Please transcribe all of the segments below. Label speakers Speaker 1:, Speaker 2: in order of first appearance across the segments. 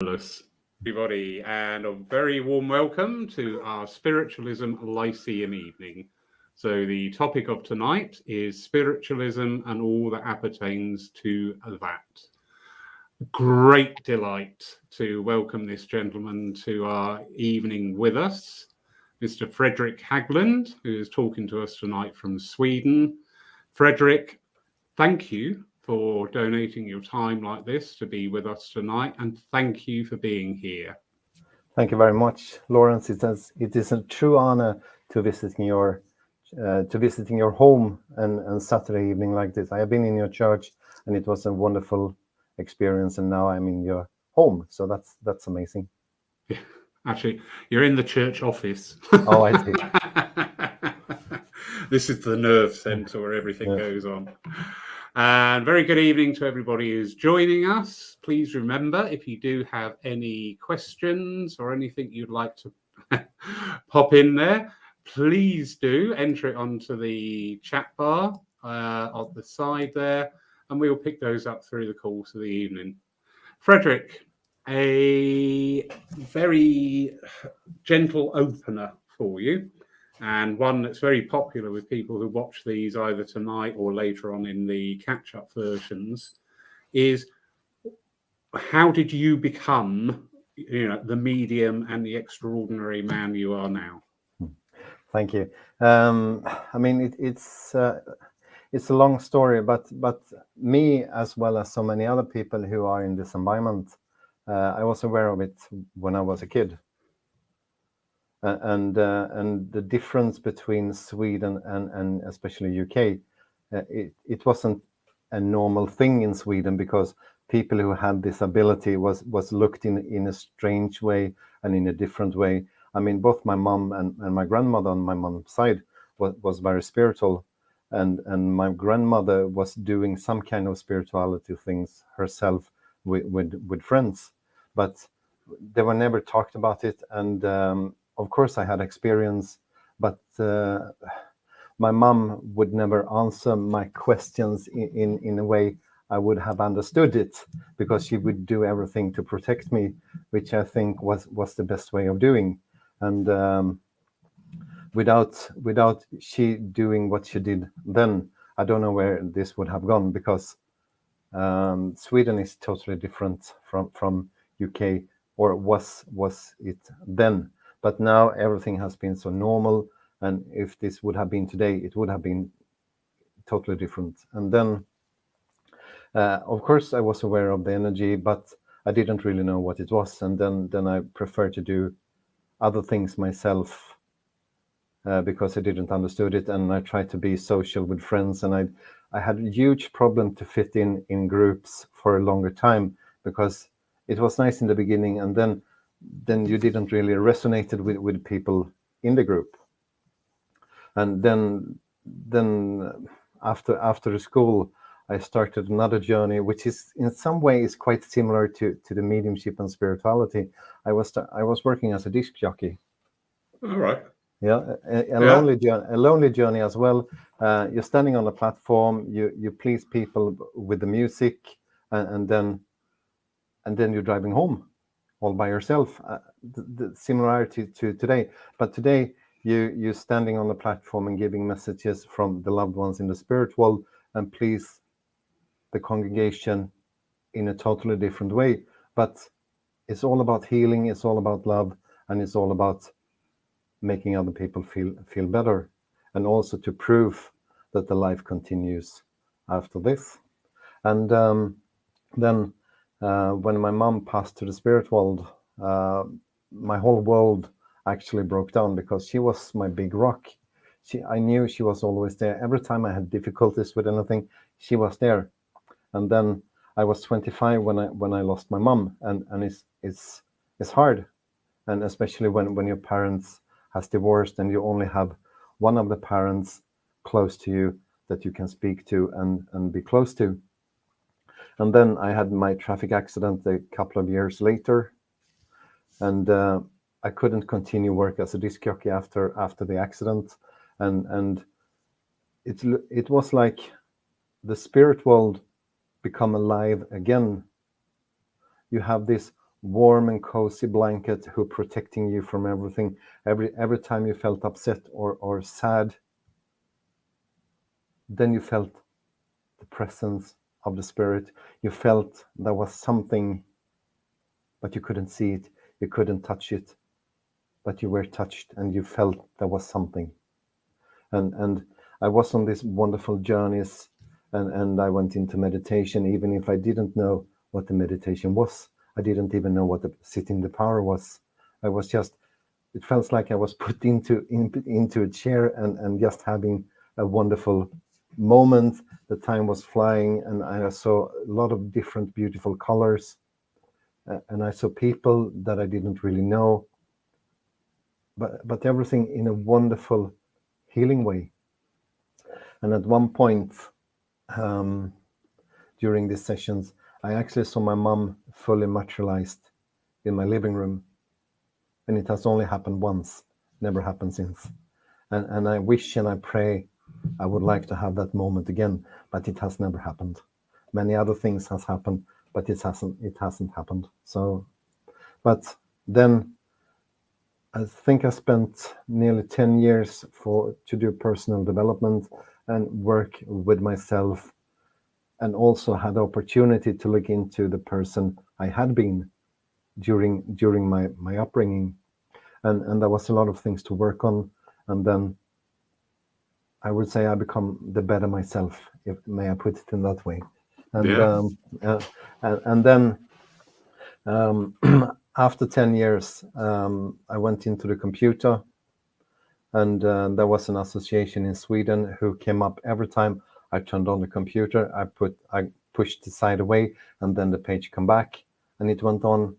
Speaker 1: Marvelous, everybody, and a very warm welcome to our Spiritualism Lyceum Evening. So the topic of tonight is spiritualism and all that appertains to that. Great delight to welcome this gentleman to our evening with us, Mr. Fredrik Haglund, who is talking to us tonight from Sweden. Fredrik, thank you for donating your time like this to be with us tonight, and thank you for being here.
Speaker 2: Thank you very much, Lawrence. It is a true honor to visiting your home and Saturday evening like this. I have been in your church, and it was a wonderful experience. And now I'm in your home, so that's amazing.
Speaker 1: Yeah, actually, you're in the church office.
Speaker 2: Oh, I see.
Speaker 1: This is the nerve centre where everything goes on. And very good evening to everybody who's joining us. Please remember, if you do have any questions or anything you'd like to pop in there, please do enter it onto the chat bar on the side there, and we'll pick those up through the course of the evening. Fredrik, a very gentle opener for you, and one that's very popular with people who watch these either tonight or later on in the catch-up versions, is how did you become, the medium and the extraordinary man you are now?
Speaker 2: Thank you. I mean, it's a long story, but me, as well as so many other people who are in this environment, I was aware of it when I was a kid. And the difference between Sweden and especially UK, it wasn't a normal thing in Sweden, because people who had this ability was looked in a strange way and in a different way. I mean, both my mom and my grandmother on my mom's side was very spiritual, and my grandmother was doing some kind of spirituality things herself with friends, but they were never talked about it. And of course, I had experience, but my mom would never answer my questions in a way I would have understood it, because she would do everything to protect me, which I think was the best way of doing. And without she doing what she did then, I don't know where this would have gone, because Sweden is totally different from UK, or was it then. But now everything has been so normal, and if this would have been today, it would have been totally different. And then, of course, I was aware of the energy, but I didn't really know what it was. And then I preferred to do other things myself, because I didn't understood it, and I tried to be social with friends, and I had a huge problem to fit in groups for a longer time, because it was nice in the beginning, and then you didn't really resonated with people in the group. And then after the school, I started another journey, which is in some ways quite similar to the mediumship and spirituality. I was working as a disc jockey.
Speaker 1: All right.
Speaker 2: Yeah, a lonely journey as well. You're standing on a platform, you please people with the music, and then you're driving home all by yourself. The similarity to today, but today you're standing on the platform and giving messages from the loved ones in the spirit world, and please the congregation in a totally different way. But it's all about healing, it's all about love, and it's all about making other people feel better, and also to prove that the life continues after this. And then when my mom passed to the spirit world, my whole world actually broke down, because she was my big rock. I knew she was always there. Every time I had difficulties with anything, she was there. And then I was 25 when I lost my mom, and it's hard, and especially when your parents has divorced and you only have one of the parents close to you that you can speak to and be close to. And then I had my traffic accident a couple of years later, and I couldn't continue work as a disc jockey after the accident, and it was like the spirit world become alive again. You have this warm and cozy blanket who protecting you from everything. Every time you felt upset or sad, then you felt the presence of the spirit. You felt there was something, but you couldn't see it, you couldn't touch it, but you were touched and you felt there was something. And I was on these wonderful journeys, and I went into meditation, even if I didn't know what the meditation was. I didn't even know what the sitting the power was. I was just, it felt like I was put into a chair and just having a wonderful moment. The time was flying, and I saw a lot of different beautiful colors, and I saw people that I didn't really know, but everything in a wonderful healing way. And at one point during these sessions, I actually saw my mom fully materialized in my living room, and it has only happened once, never happened since. And I wish and I pray I would like to have that moment again, but it has never happened. Many other things has happened, but it hasn't happened. So, but then I think I spent nearly 10 years to do personal development and work with myself, and also had the opportunity to look into the person I had been during my upbringing. And there was a lot of things to work on. And then I would say I become the better myself, if may I put it in that way. And and then after 10 years, I went into the computer, and there was an association in Sweden who came up every time I turned on the computer. I pushed the side away, and then the page come back, and it went on.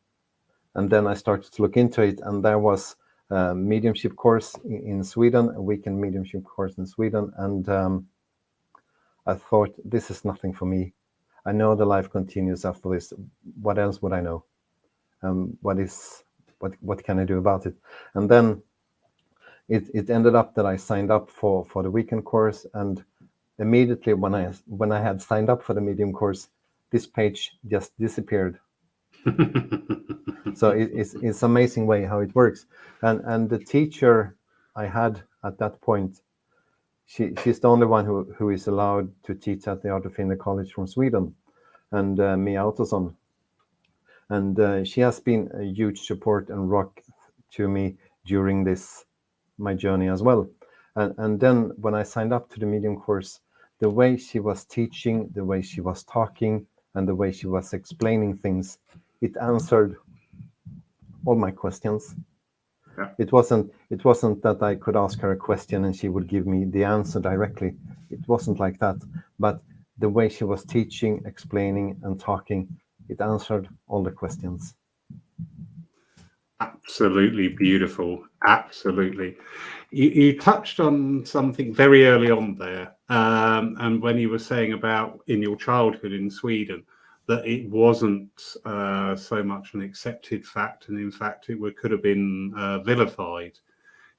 Speaker 2: And then I started to look into it, and there was a mediumship course in Sweden, a weekend mediumship course in Sweden, and I thought, this is nothing for me. I know the life continues after this. What else would I know? What can I do about it? And then it ended up that I signed up for the weekend course, and immediately when I had signed up for the medium course, this page just disappeared. So it's amazing way how it works. And the teacher I had at that point, she's the only one who is allowed to teach at the Art of Inner College from Sweden, and Mia Autosson. And she has been a huge support and rock to me during my journey as well. And then when I signed up to the medium course, the way she was teaching, the way she was talking, and the way she was explaining things, it answered all my questions.
Speaker 1: Yeah.
Speaker 2: It wasn't that I could ask her a question and she would give me the answer directly. It wasn't like that. But the way she was teaching, explaining, and talking, it answered all the questions.
Speaker 1: Absolutely beautiful. Absolutely. You touched on something very early on there, and when you were saying about in your childhood in Sweden, that it wasn't so much an accepted fact, and in fact it could have been vilified.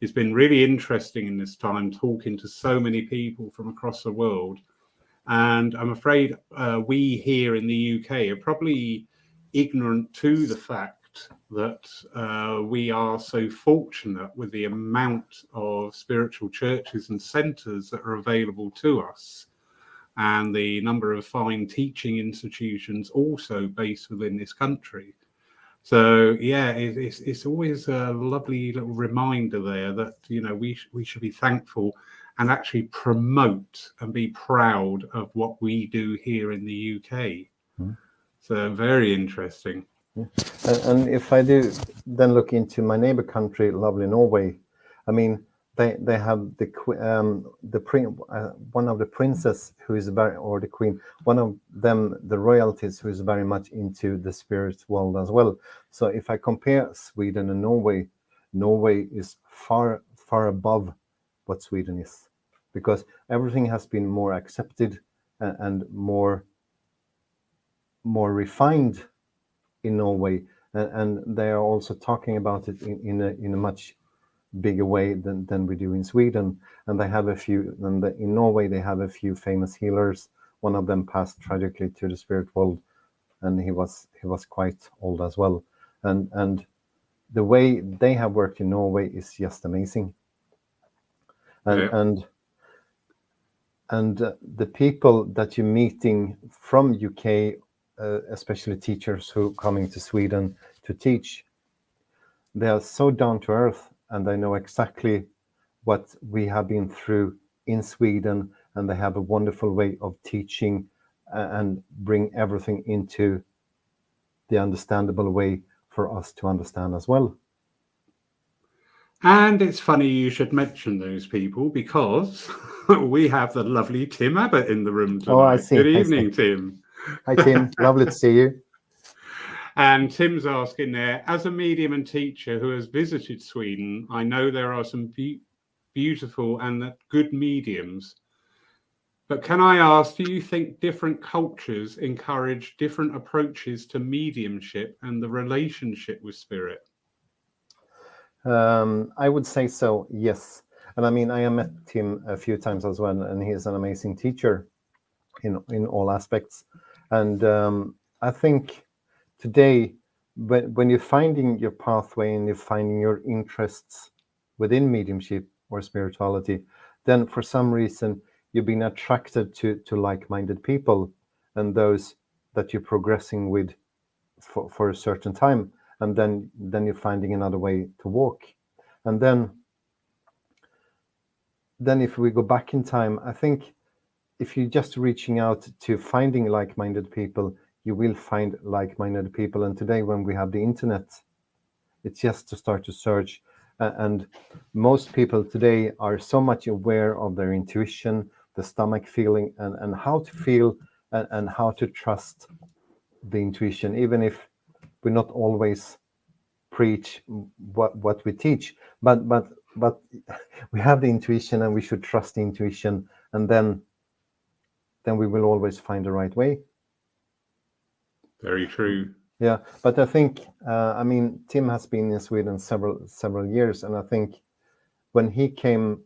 Speaker 1: It's been really interesting in this time talking to so many people from across the world, and I'm afraid we here in the UK are probably ignorant to the fact that we are so fortunate with the amount of spiritual churches and centres that are available to us, and the number of fine teaching institutions also based within this country. So yeah, it's always a lovely little reminder there that we should be thankful and actually promote and be proud of what we do here in the UK. So very interesting.
Speaker 2: Yeah. And if I do then look into my neighbor country, lovely Norway, I mean, they have one of the princess who is or the queen, one of them, the royalties, who is very much into the spirit world as well. So if I compare Sweden and Norway is far above what Sweden is, because everything has been more accepted and more refined in Norway, and they are also talking about it in a much bigger way than we do in Sweden. And they have in Norway they have a few famous healers. One of them passed tragically to the spirit world, and he was quite old as well. and the way they have worked in Norway is just amazing. And the people that you're meeting from UK, especially teachers who coming to Sweden to teach, they are so down to earth, and they know exactly what we have been through in Sweden, and they have a wonderful way of teaching and bring everything into the understandable way for us to understand as well.
Speaker 1: And it's funny you should mention those people, because we have the lovely Tim Abbott in the room tonight.
Speaker 2: Oh, I see.
Speaker 1: Good evening, Tim.
Speaker 2: Hi, Tim. Lovely to see you.
Speaker 1: And Tim's asking there, as a medium and teacher who has visited Sweden, I know there are some beautiful and good mediums. But can I ask, do you think different cultures encourage different approaches to mediumship and the relationship with spirit?
Speaker 2: I would say so, yes. And I mean, I have met Tim a few times as well, and he's an amazing teacher in all aspects. And I think today, when you're finding your pathway and you're finding your interests within mediumship or spirituality, then for some reason you've been attracted to like-minded people and those that you're progressing with for a certain time, and then you're finding another way to walk. And then if we go back in time, I think if you're just reaching out to finding like-minded people, you will find like-minded people. And today, when we have the internet, it's just to start to search. And most people today are so much aware of their intuition, the stomach feeling, and how to feel and how to trust the intuition, even if we not always preach what we teach. But we have the intuition, and we should trust the intuition, and then we will always find the right way.
Speaker 1: Very true.
Speaker 2: Yeah, but I think I mean, Tim has been in Sweden several years, and I think when he came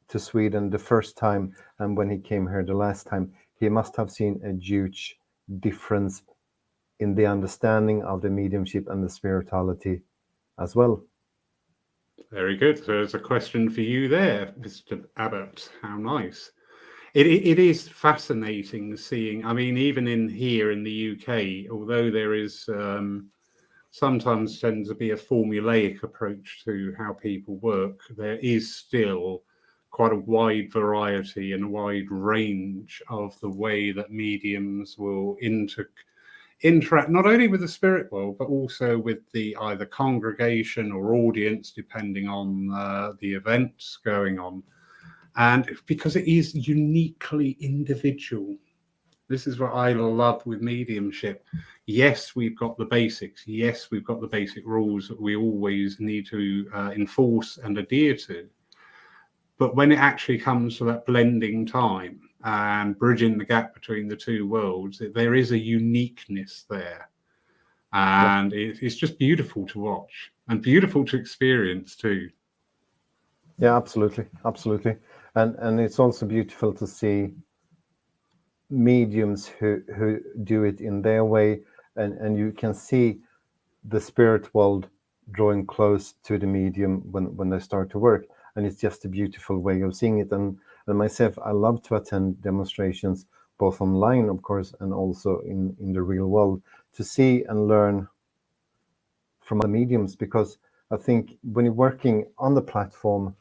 Speaker 2: to Sweden the first time and when he came here the last time, he must have seen a huge difference in the understanding of the mediumship and the spirituality as well.
Speaker 1: Very good. So there's a question for you there, Mr. Abbott. How nice. It is fascinating seeing, I mean, even in here in the UK, although there is sometimes tends to be a formulaic approach to how people work, there is still quite a wide variety and a wide range of the way that mediums will interact not only with the spirit world, but also with the either congregation or audience, depending on the events going on. And because it is uniquely individual, this is what I love with mediumship. Yes, we've got the basics. Yes, we've got the basic rules that we always need to enforce and adhere to. But when it actually comes to that blending time and bridging the gap between the two worlds, there is a uniqueness there. And it's just beautiful to watch and beautiful to experience too.
Speaker 2: Yeah, absolutely. And it's also beautiful to see mediums who do it in their way, and you can see the spirit world drawing close to the medium when they start to work, and it's just a beautiful way of seeing it. And myself, I love to attend demonstrations, both online, of course, and also in the real world, to see and learn from the mediums, because I think when you're working on the platform,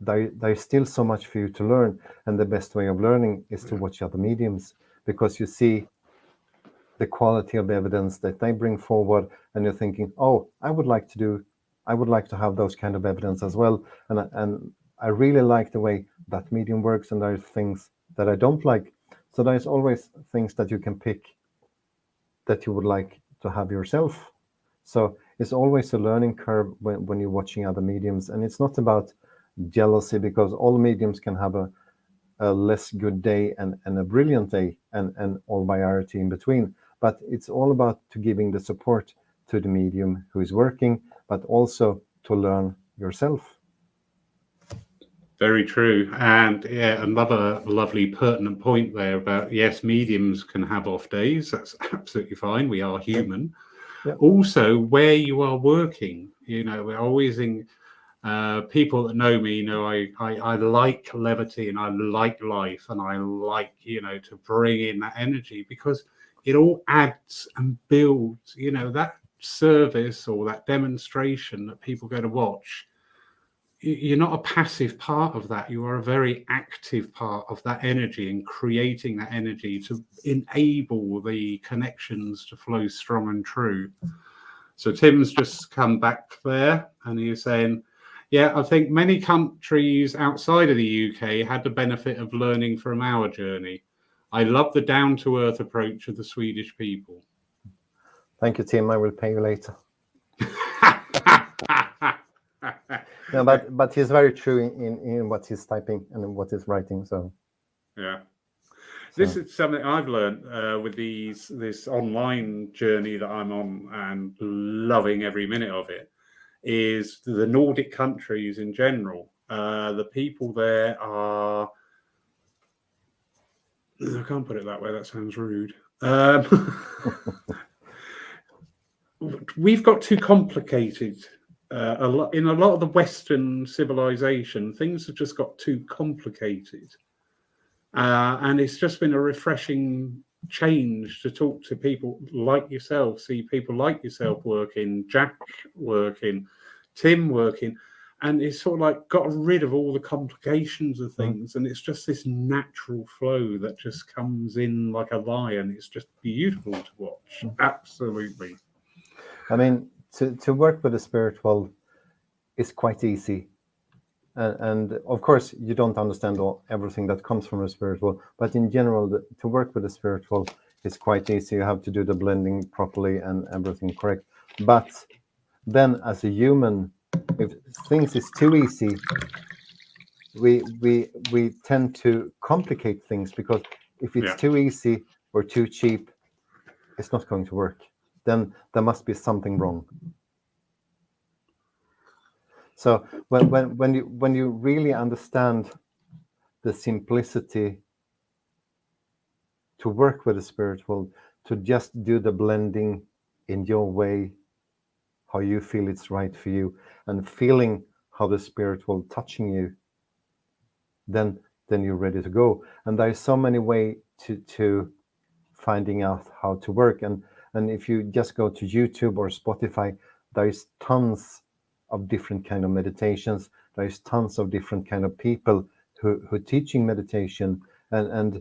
Speaker 2: there's still so much for you to learn, and the best way of learning is to watch other mediums, because you see the quality of evidence that they bring forward, and you're thinking, oh, I would like to have those kind of evidence as well, and I really like the way that medium works, and there's things that I don't like. So there's always things that you can pick that you would like to have yourself. So it's always a learning curve when you're watching other mediums, and it's not about jealousy, because all mediums can have a less good day and a brilliant day, and all variety in between. But it's all about to giving the support to the medium who is working, but also to learn yourself.
Speaker 1: Very true. And yeah, another lovely pertinent point there about, yes, mediums can have off days. That's absolutely fine. We are human.
Speaker 2: Yeah.
Speaker 1: Also, where you are working. We're always in. People that know me know I like levity and I like life and I like to bring in that energy, because it all adds and builds. That service or that demonstration that people go to watch, you're not a passive part of that. You are a very active part of that energy and creating that energy to enable the connections to flow strong and true. So Tim's just come back there and he's saying, yeah, I think many countries outside of the UK had the benefit of learning from our journey. I love the down-to-earth approach of the Swedish people.
Speaker 2: Thank you, Tim. I will pay you later. No, but he's very true in what he's typing and what he's writing. So
Speaker 1: yeah. This is something I've learned with this online journey that I'm on and loving every minute of it, is the Nordic countries in general. The people there are, I can't put it that way, that sounds rude. We've got too complicated. In a lot of the Western civilization, things have just got too complicated. And it's just been a refreshing change to talk to people like yourself, see people like yourself working, Jack working, Tim working, and it's sort of like got rid of all the complications of things, and it's just this natural flow that just comes in like a lion. It's just beautiful to watch. Absolutely.
Speaker 2: I mean, to work with the spirit world is quite easy. And of course, you don't understand everything that comes from the spirit world, but in general, to work with the spirit world is quite easy. You have to do the blending properly and everything correct. But then, as a human, if things is too easy, we tend to complicate things, because if it's too easy or too cheap, it's not going to work. Then there must be something wrong. So when you really understand the simplicity to work with the spirit world, to just do the blending in your way, how you feel it's right for you, and feeling how the spirit world touching you, then you're ready to go. And there's so many ways to finding out how to work. And if you just go to YouTube or Spotify, there's tons of different kind of meditations. There's tons of different kind of people who teaching meditation, and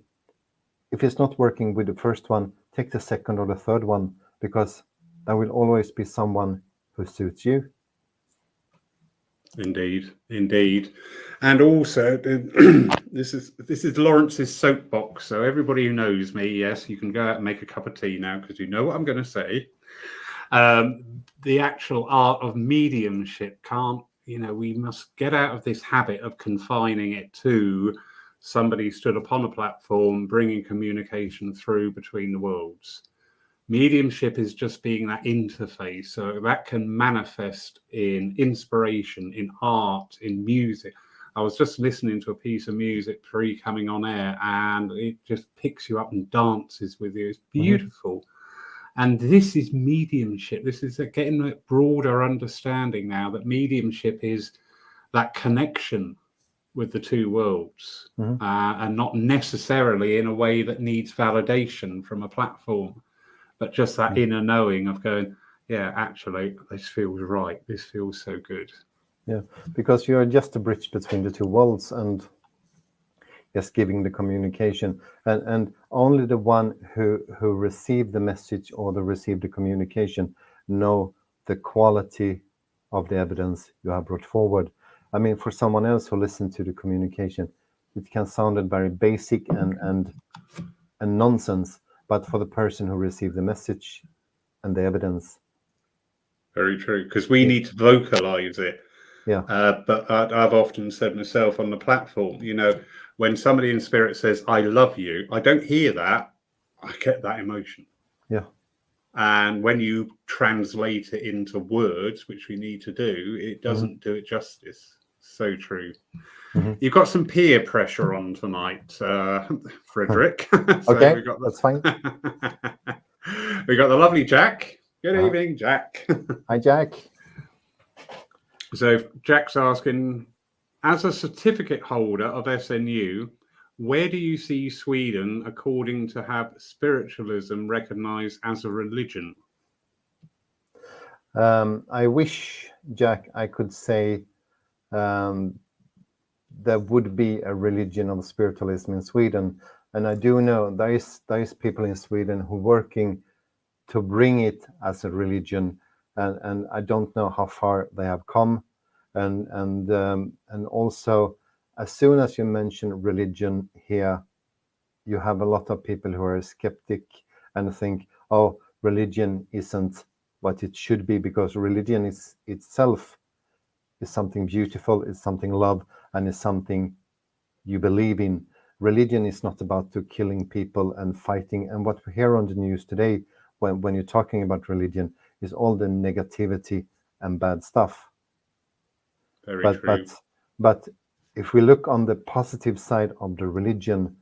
Speaker 2: if it's not working with the first one, take the second or the third one, because there will always be someone who suits you.
Speaker 1: Indeed. And also, this is Lawrence's soapbox. So everybody who knows me, yes, you can go out and make a cup of tea now, because you know what I'm going to say. The actual art of mediumship can't, we must get out of this habit of confining it to somebody stood upon a platform bringing communication through between the worlds. Mediumship is just being that interface, so that can manifest in inspiration, in art, in music. I was just listening to a piece of music pre-coming on air, and it just picks you up and dances with you. It's beautiful. And this is mediumship. This is getting a broader understanding now that mediumship is that connection with the two worlds, and not necessarily in a way that needs validation from a platform, but just that inner knowing of going, yeah, actually, this feels right. This feels so good.
Speaker 2: Yeah, because you're just a bridge between the two worlds and just giving the communication. And only the one who received the message or received the communication know the quality of the evidence you have brought forward. I mean, for someone else who listened to the communication, it can sound very basic and nonsense, but for the person who received the message and the evidence.
Speaker 1: Very true, because we need to vocalize it.
Speaker 2: Yeah.
Speaker 1: But I've often said myself on the platform, when somebody in spirit says, I love you, I don't hear that. I get that emotion.
Speaker 2: Yeah.
Speaker 1: And when you translate it into words, which we need to do, it doesn't do it justice. So true. You've got some peer pressure on tonight, Fredrik.
Speaker 2: Okay, that's fine.
Speaker 1: We got the lovely Jack. Good evening, Jack.
Speaker 2: Hi, Jack.
Speaker 1: So Jack's asking, as a certificate holder of SNU, where do you see Sweden according to have spiritualism recognized as a religion?
Speaker 2: I wish, Jack, I could say there would be a religion of spiritualism in Sweden. And I do know there is people in Sweden who are working to bring it as a religion. And I don't know how far they have come. And also, as soon as you mention religion here, you have a lot of people who are skeptic and think, oh, religion isn't what it should be, because religion is itself is something beautiful, is something love, and is something you believe in. Religion is not about to killing people and fighting. And what we hear on the news today, when you're talking about religion, is all the negativity and bad stuff.
Speaker 1: Very true.
Speaker 2: But if we look on the positive side of the religion,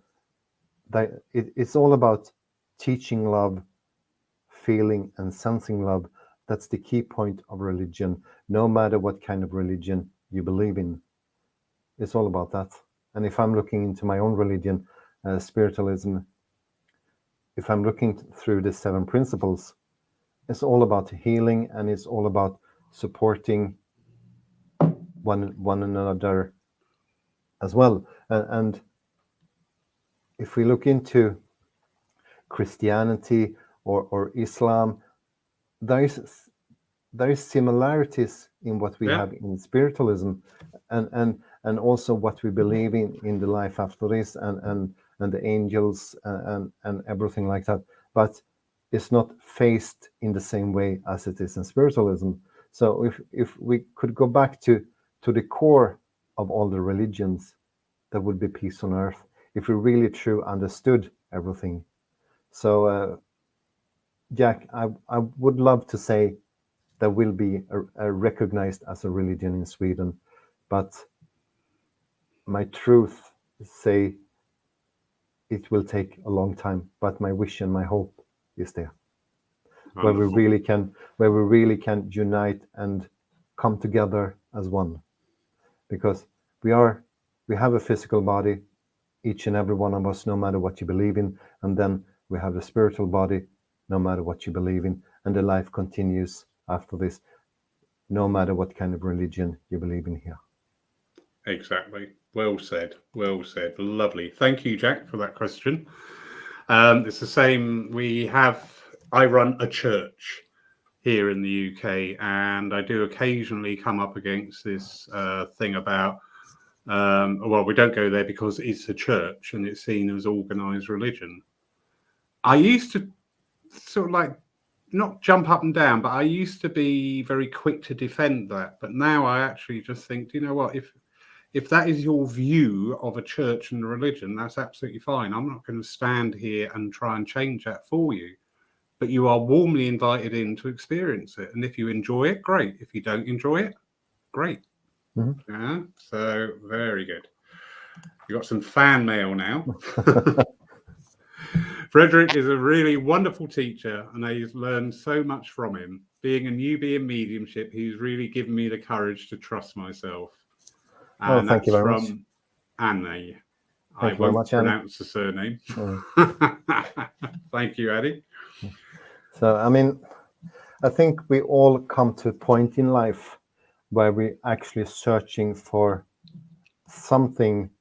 Speaker 2: it's all about teaching love, feeling and sensing love. That's the key point of religion, no matter what kind of religion you believe in. It's all about that. And if I'm looking into my own religion, spiritualism, if I'm looking through the 7 principles, it's all about healing, and it's all about supporting one another as well. And if we look into Christianity or Islam, there is similarities in what we have in spiritualism, and also what we believe in the life after this, and the angels and everything like that. But it's not faced in the same way as it is in spiritualism. So if we could go back to the core of all the religions, there would be peace on earth if we really truly understood everything. So Jack, I would love to say there will be a recognized as a religion in Sweden, but my truth say it will take a long time. But my wish and my hope is there, where we really can unite and come together as one, because we have a physical body, each and every one of us, no matter what you believe in, and then we have a spiritual body, no matter what you believe in, and the life continues after this, no matter what kind of religion you believe in here.
Speaker 1: Exactly. Well said. Well said. Lovely. Thank you, Jack, for that question. It's the same. I run a church here in the UK, and I do occasionally come up against this thing about, well, we don't go there because it's a church and it's seen as organized religion. I used to sort of like not jump up and down, but I used to be very quick to defend that. But now I actually just think, do you know what? If that is your view of a church and a religion, that's absolutely fine. I'm not going to stand here and try and change that for you. But you are warmly invited in to experience it. And if you enjoy it, great. If you don't enjoy it, great.
Speaker 2: Mm-hmm.
Speaker 1: Yeah. So very good. You got some fan mail now. Fredrik is a really wonderful teacher, and I've learned so much from him. Being a newbie in mediumship, he's really given me the courage to trust myself. And
Speaker 2: thank you very much.
Speaker 1: From Annie.
Speaker 2: I won't
Speaker 1: pronounce the surname. Thank you, Addy.
Speaker 2: So, I mean, I think we all come to a point in life where we're actually searching for something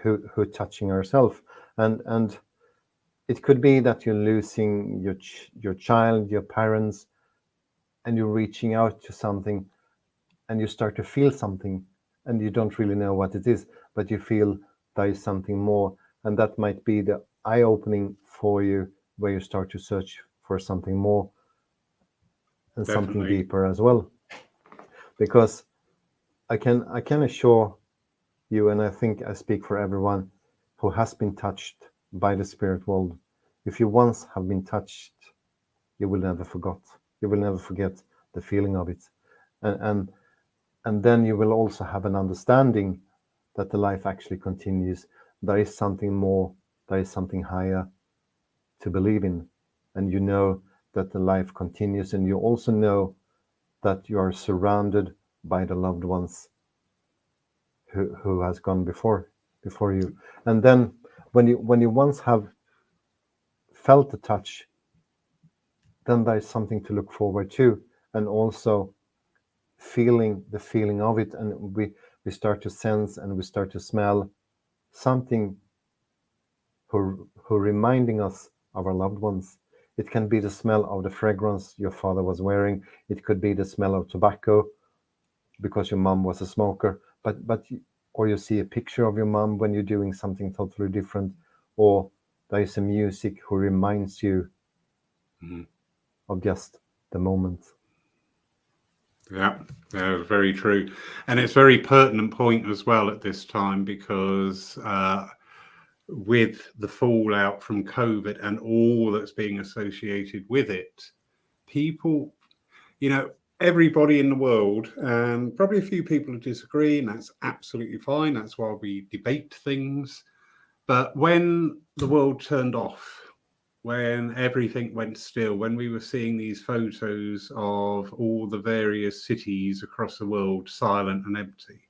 Speaker 2: who touching ourselves, and it could be that you're losing your child, your parents, and you're reaching out to something, and you start to feel something, and you don't really know what it is, but you feel there is something more, and that might be the eye-opening for you, where you start to search for something more and
Speaker 1: Definitely.
Speaker 2: Something deeper as well. Because I can assure you, and I think I speak for everyone who has been touched by the spirit world, if you once have been touched, you will never forget the feeling of it, and then you will also have an understanding that the life actually continues. There is something more, there is something higher to believe in, and you know that the life continues, and you also know that you are surrounded by the loved ones who has gone before you. And then when you once have felt the touch, then there's something to look forward to, and also feeling the feeling of it, and we start to sense and we start to smell something who reminding us of our loved ones. It can be the smell of the fragrance your father was wearing. It could be the smell of tobacco because your mom was a smoker. Or you see a picture of your mom when you're doing something totally different, or there is a music who reminds you of just the moment.
Speaker 1: Yeah, very true. And it's a very pertinent point as well at this time, because with the fallout from COVID and all that's being associated with it, people, everybody in the world, and probably a few people who disagree, and that's absolutely fine. That's why we debate things. But when the world turned off, when everything went still, when we were seeing these photos of all the various cities across the world silent and empty,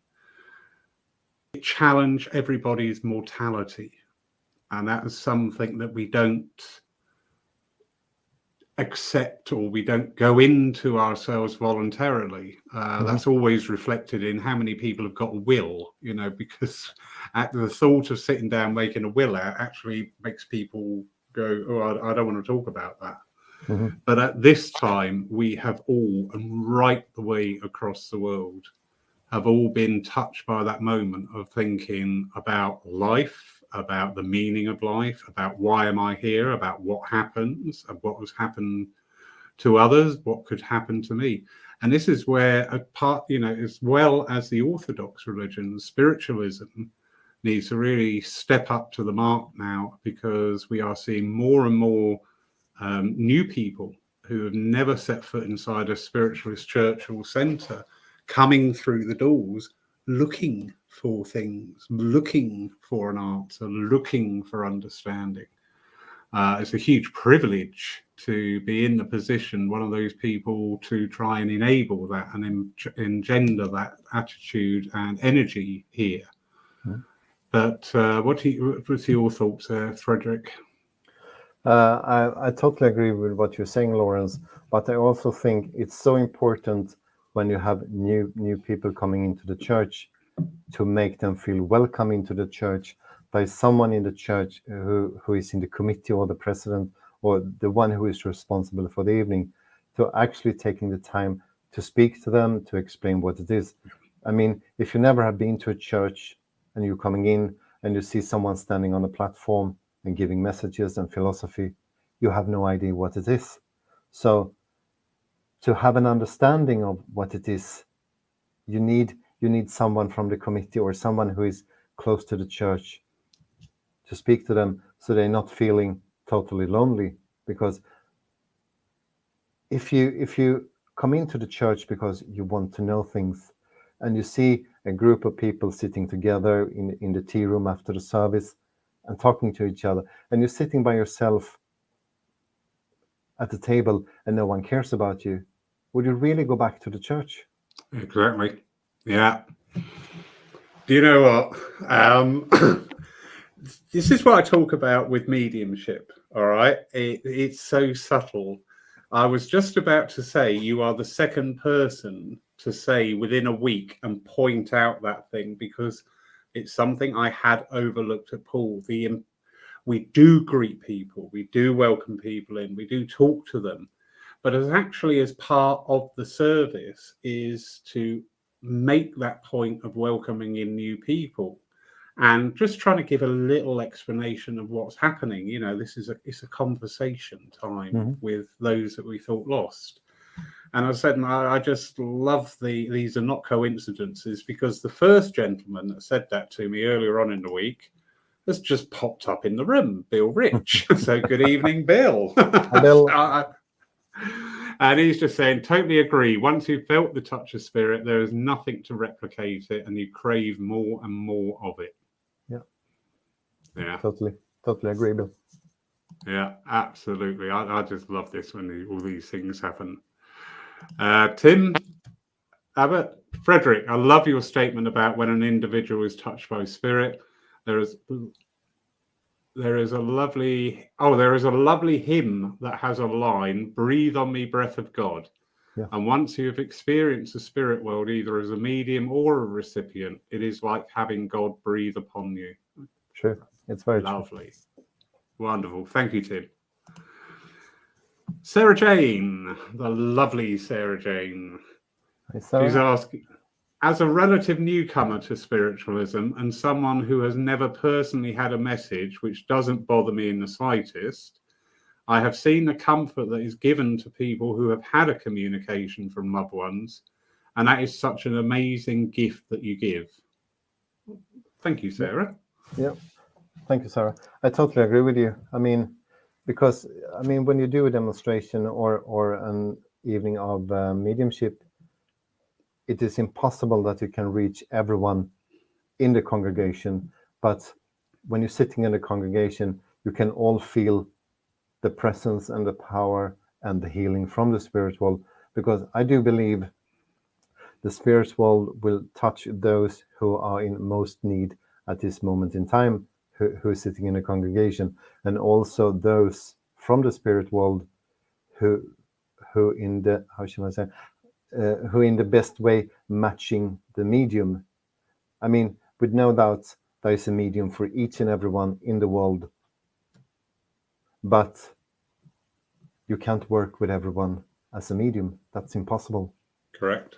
Speaker 1: it challenged everybody's mortality. And that is something that we don't accept, or we don't go into ourselves voluntarily. That's always reflected in how many people have got a will, because at the thought of sitting down making a will out actually makes people go, oh, I don't want to talk about that. But at this time, we have all, and right the way across the world, have all been touched by that moment of thinking about life, about the meaning of life, about why am I here, about what happens, and what has happened to others, what could happen to me. And this is where a part, as well as the Orthodox religion, spiritualism needs to really step up to the mark now, because we are seeing more and more new people who have never set foot inside a spiritualist church or centre coming through the doors, looking for things, looking for an answer, looking for understanding. It's a huge privilege to be in the position, one of those people, to try and enable that and engender that attitude and energy here. But what's your thoughts there, Fredrik?
Speaker 2: I totally agree with what you're saying, Lawrence, but I also think it's so important when you have new people coming into the church to make them feel welcome into the church by someone in the church who is in the committee, or the president, or the one who is responsible for the evening, to actually taking the time to speak to them, to explain what it is. I mean, if you never have been to a church and you're coming in and you see someone standing on a platform and giving messages and philosophy, you have no idea what it is. So to have an understanding of what it is, you need someone from the committee or someone who is close to the church to speak to them, so they're not feeling totally lonely. Because if you come into the church because you want to know things, and you see a group of people sitting together in the tea room after the service and talking to each other, and you're sitting by yourself at the table and no one cares about you, would you really go back to the church?
Speaker 1: Exactly. Yeah. Do you know what? This is what I talk about with mediumship. All right. It's so subtle. I was just about to say, you are the second person to say within a week and point out that thing, because it's something I had overlooked at Paul. We do greet people, we do welcome people in, we do talk to them, but as part of the service is to make that point of welcoming in new people and just trying to give a little explanation of what's happening. It's a conversation time with those that we thought lost. And I said, I just love these are not coincidences, because the first gentleman that said that to me earlier on in the week has just popped up in the room, Bill Rich. So good evening, Bill.
Speaker 2: Hi, Bill.
Speaker 1: And he's just saying, totally agree. Once you've felt the touch of spirit, there is nothing to replicate it, and you crave more and more of it.
Speaker 2: Yeah.
Speaker 1: Yeah.
Speaker 2: Totally agree, Bill.
Speaker 1: Yeah, absolutely. I just love this when all these things happen. Tim Abbott, Fredrik, I love your statement about when an individual is touched by spirit. There is a lovely hymn that has a line, "Breathe on me, breath of God."
Speaker 2: Yeah.
Speaker 1: And once you have experienced the spirit world, either as a medium or a recipient, it is like having God breathe upon you.
Speaker 2: True. It's very
Speaker 1: lovely. True. Wonderful. Thank you, Tim. Sarah Jane, the lovely Sarah Jane.
Speaker 2: Hi, Sarah.
Speaker 1: She's asking, as a relative newcomer to spiritualism and someone who has never personally had a message, which doesn't bother me in the slightest, I have seen the comfort that is given to people who have had a communication from loved ones, and that is such an amazing gift that you give. Thank you, Sarah.
Speaker 2: Yeah. Thank you, Sarah. I totally agree with you. I mean, because when you do a demonstration or an evening of mediumship, it is impossible that you can reach everyone in the congregation. But when you're sitting in the congregation, you can all feel the presence and the power and the healing from the spirit world, because I do believe the spirit world will touch those who are in most need at this moment in time, who is sitting in a congregation, and also those from the spirit world who in the, how shall I say, who in the best way matching the medium. I mean, with no doubt, there is a medium for each and everyone in the world, but you can't work with everyone as a medium. That's impossible.
Speaker 1: Correct.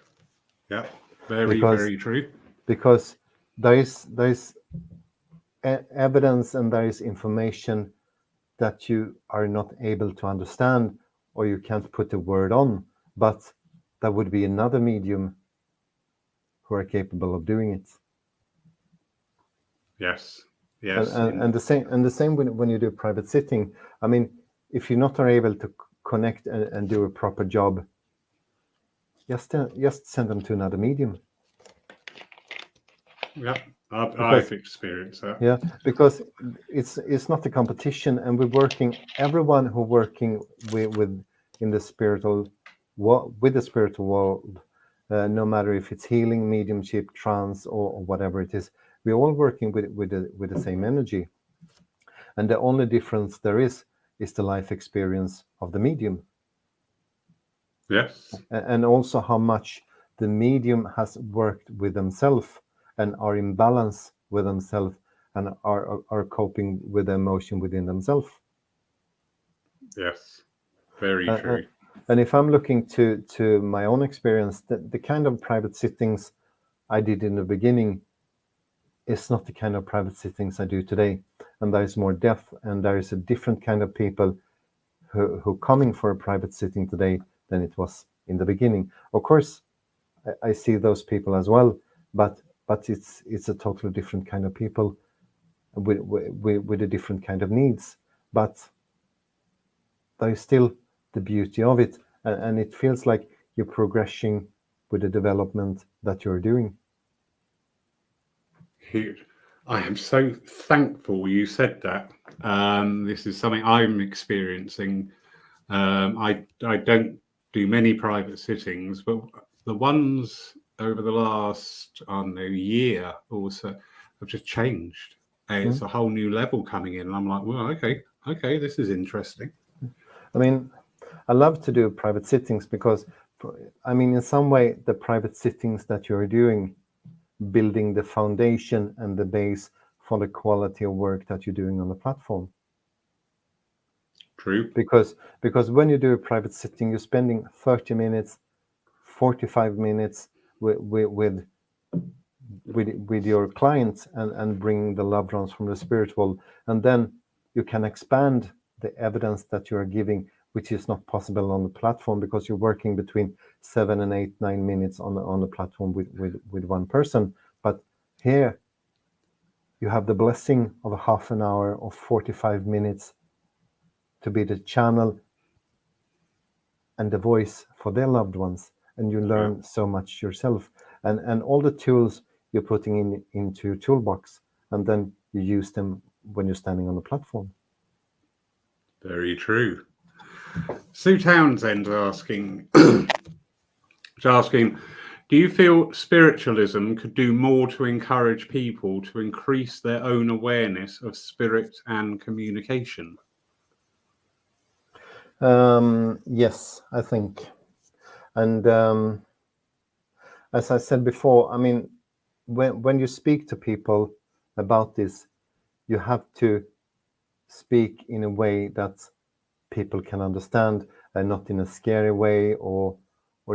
Speaker 1: Yeah, very true.
Speaker 2: Because there is evidence and there is information that you are not able to understand, or you can't put a word on, but there would be another medium who are capable of doing it.
Speaker 1: Yes.
Speaker 2: And the same when you do a private sitting. I mean, if you're not able to connect and do a proper job, just send them to another medium.
Speaker 1: Yeah, I've experienced that.
Speaker 2: Yeah, because it's not a competition, and everyone who working with in the spiritual with the spiritual world, no matter if it's healing, mediumship, trance, or whatever it is, we're all working with the same energy, and the only difference there is the life experience of the medium.
Speaker 1: Yes,
Speaker 2: and also how much the medium has worked with themselves and are in balance with themselves and are coping with the emotion within themselves.
Speaker 1: Yes, very true.
Speaker 2: And if I'm looking to my own experience, the kind of private sittings I did in the beginning is not the kind of private sittings I do today. And there is more depth, and there is a different kind of people who coming for a private sitting today than it was in the beginning. Of course, I see those people as well, but it's a totally different kind of people with a different kind of needs. But there is still the beauty of it, and it feels like you're progressing with the development that you're doing.
Speaker 1: Huge. I am so thankful you said that. This is something I'm experiencing. I don't do many private sittings, but the ones over the last year or so have just changed. It's a whole new level coming in, and I'm like, well, okay, this is interesting.
Speaker 2: I mean, I love to do private sittings because, I mean, in some way, the private sittings that you're doing, building the foundation and the base for the quality of work that you're doing on the platform.
Speaker 1: True.
Speaker 2: Because when you do a private sitting, you're spending 30 minutes, 45 minutes with your clients and bringing the loved ones from the spiritual, and then you can expand the evidence that you are giving, which is not possible on the platform because you're working between 7 and 8, 9 minutes on the platform with one person. But here you have the blessing of a half an hour or 45 minutes to be the channel and the voice for their loved ones, and you learn so much yourself, and all the tools you're putting into your toolbox, and then you use them when you're standing on the platform.
Speaker 1: Very true. Sue Townsend asking, do you feel spiritualism could do more to encourage people to increase their own awareness of spirit and communication?
Speaker 2: Yes, I think. And as I said before, I mean, when you speak to people about this, you have to speak in a way that people can understand, and not in a scary way or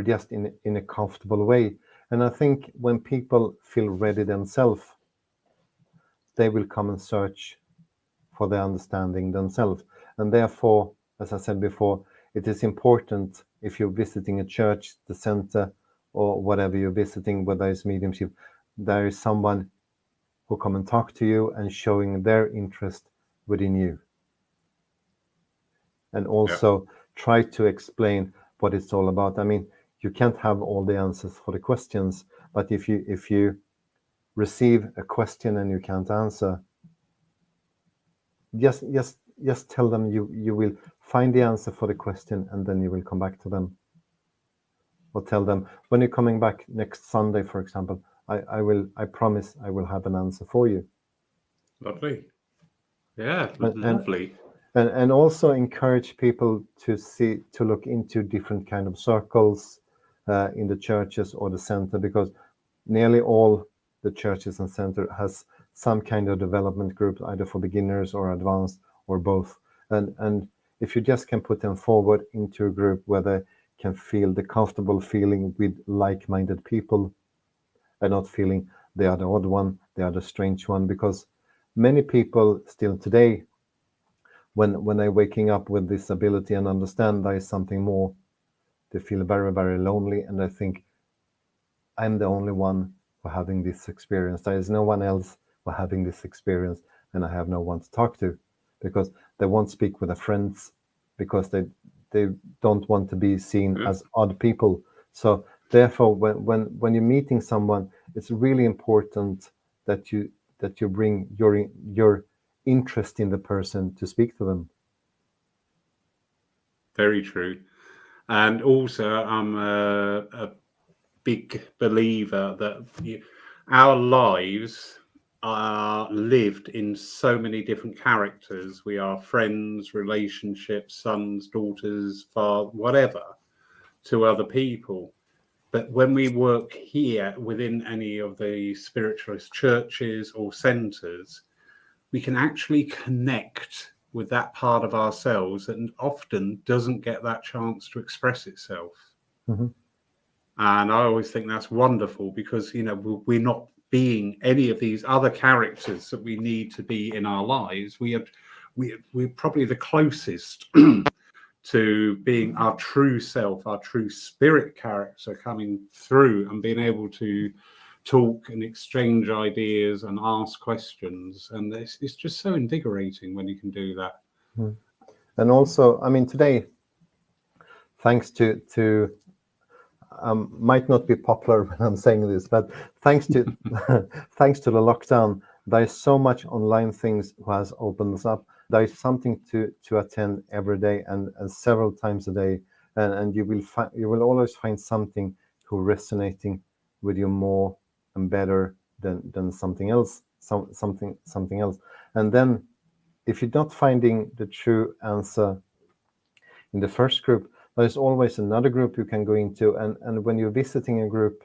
Speaker 2: just in a comfortable way. And I think when people feel ready themselves, they will come and search for the understanding themselves. And therefore, as I said before, it is important, if you're visiting a church, the center, or whatever you're visiting, whether it's mediumship, there is someone who come and talk to you and showing their interest within you. And also try to explain what it's all about. I mean, you can't have all the answers for the questions, but if you receive a question and you can't answer, just tell them you will find the answer for the question, and then you will come back to them. Or tell them, when you're coming back next Sunday, for example, I promise I will have an answer for you.
Speaker 1: Lovely. Yeah, lovely.
Speaker 2: And also encourage people to look into different kind of circles in the churches or the center, because nearly all the churches and center has some kind of development group, either for beginners or advanced or both. And if you just can put them forward into a group where they can feel the comfortable feeling with like-minded people, and not feeling they are the odd one, they are the strange one, because many people still today, when they're waking up with this ability and understand there is something more, they feel very, very lonely, and they think, I'm the only one for having this experience. There is no one else for having this experience, and I have no one to talk to, because they won't speak with their friends, because they don't want to be seen as odd people. So therefore, when you're meeting someone, it's really important that you bring your interest in the person to speak to them.
Speaker 1: Very true. And also, I'm a big believer that our lives are lived in so many different characters. We are friends, relationships, sons, daughters, father, whatever, to other people. But when we work here within any of the spiritualist churches or centers, we can actually connect with that part of ourselves that often doesn't get that chance to express itself.
Speaker 2: Mm-hmm.
Speaker 1: And I always think that's wonderful, because, we're not being any of these other characters that we need to be in our lives. We're probably the closest to being our true self, our true spirit character coming through and being able to talk and exchange ideas and ask questions. And it's just so invigorating when you can do that.
Speaker 2: And also, I mean, today, thanks to might not be popular when I'm saying this, but thanks to thanks to the lockdown, there is so much online things who has opened up. There is something to attend every day and several times a day, and you will always find something who resonating with you more and better than something else, something else. And then, if you're not finding the true answer in the first group, there's always another group you can go into, and when you're visiting a group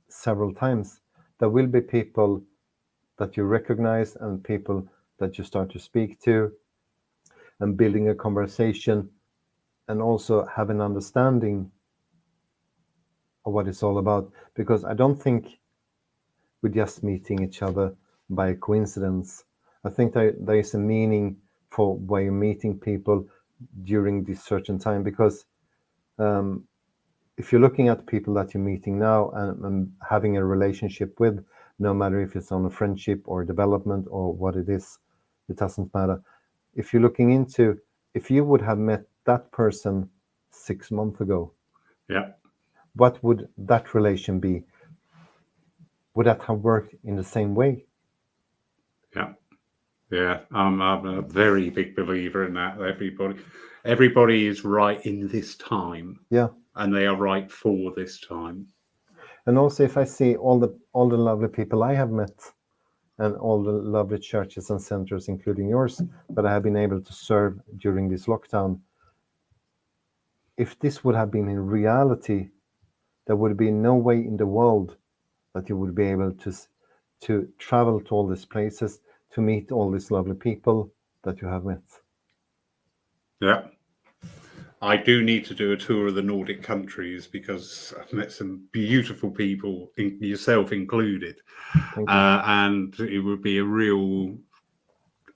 Speaker 2: several times, there will be people that you recognize and people that you start to speak to, and building a conversation, and also have an understanding of what it's all about. Because I don't think we're just meeting each other by coincidence. I think there is a meaning for why you're meeting people during this certain time, because if you're looking at people that you're meeting now and having a relationship with, no matter if it's on a friendship or development or what it is, it doesn't matter. If you're looking into, if you would have met that person 6 months ago, what would that relation be? Would that have worked in the same way?
Speaker 1: Yeah, I'm a very big believer in that. Everybody is right in this time.
Speaker 2: Yeah.
Speaker 1: And they are right for this time.
Speaker 2: And also, if I see all the lovely people I have met, and all the lovely churches and centers, including yours, that I have been able to serve during this lockdown, if this would have been in reality, there would be no way in the world that you would be able to travel to all these places, to meet all these lovely people that you have met.
Speaker 1: Yeah. I do need to do a tour of the Nordic countries because I've met some beautiful people, yourself included.
Speaker 2: Thank you.
Speaker 1: And it would be a real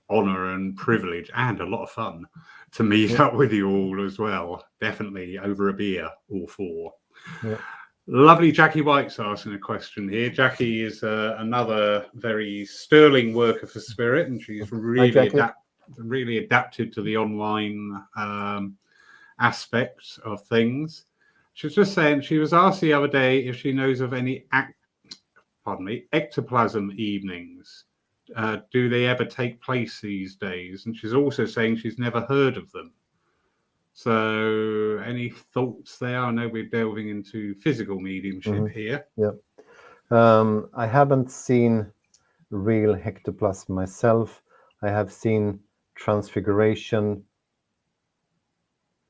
Speaker 1: honor and privilege and a lot of fun to meet up with you all as well. Definitely over a beer or four.
Speaker 2: Yeah.
Speaker 1: Lovely Jackie White's asking a question here. Jackie is another very sterling worker for spirit, and she's really adapted to the online aspects of things. She was just saying, she was asked the other day if she knows of any ectoplasm evenings. Do they ever take place these days? And she's also saying she's never heard of them. So any thoughts there? I know we're delving into physical mediumship here.
Speaker 2: Yeah. I haven't seen real ectoplasm myself. I have seen transfiguration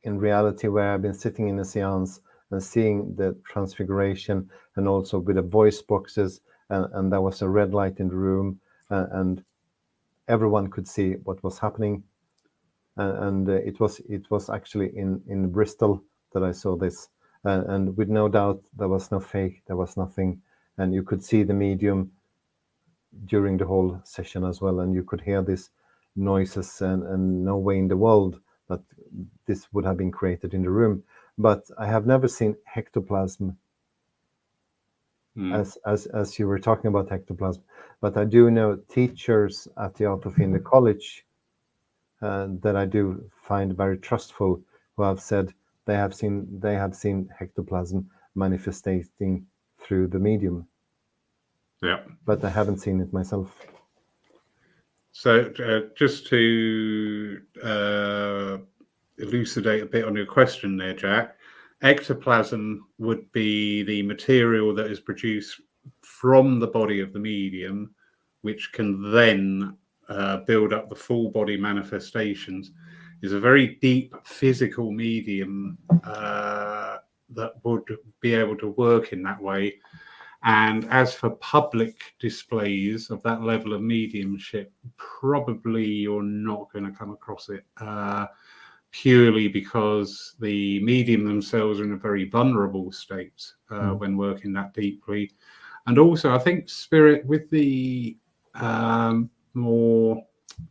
Speaker 2: in reality, where I've been sitting in a seance and seeing the transfiguration, and also with the voice boxes, and there was a red light in the room, and everyone could see what was happening. And it was actually in Bristol that I saw this, and with no doubt there was no fake, there was nothing, and you could see the medium during the whole session as well, and you could hear these noises, and no way in the world that this would have been created in the room. But I have never seen ectoplasm, as you were talking about ectoplasm. But I do know teachers at the Art of Healing College that I do find very trustful, who have said they have seen ectoplasm manifesting through the medium.
Speaker 1: Yeah.
Speaker 2: But I haven't seen it myself.
Speaker 1: So just to elucidate a bit on your question there, Jack, ectoplasm would be the material that is produced from the body of the medium, which can then build up the full body manifestations. Is a very deep physical medium that would be able to work in that way. And as for public displays of that level of mediumship, probably you're not going to come across it, purely because the medium themselves are in a very vulnerable state when working that deeply. And also, I think spirit, with the more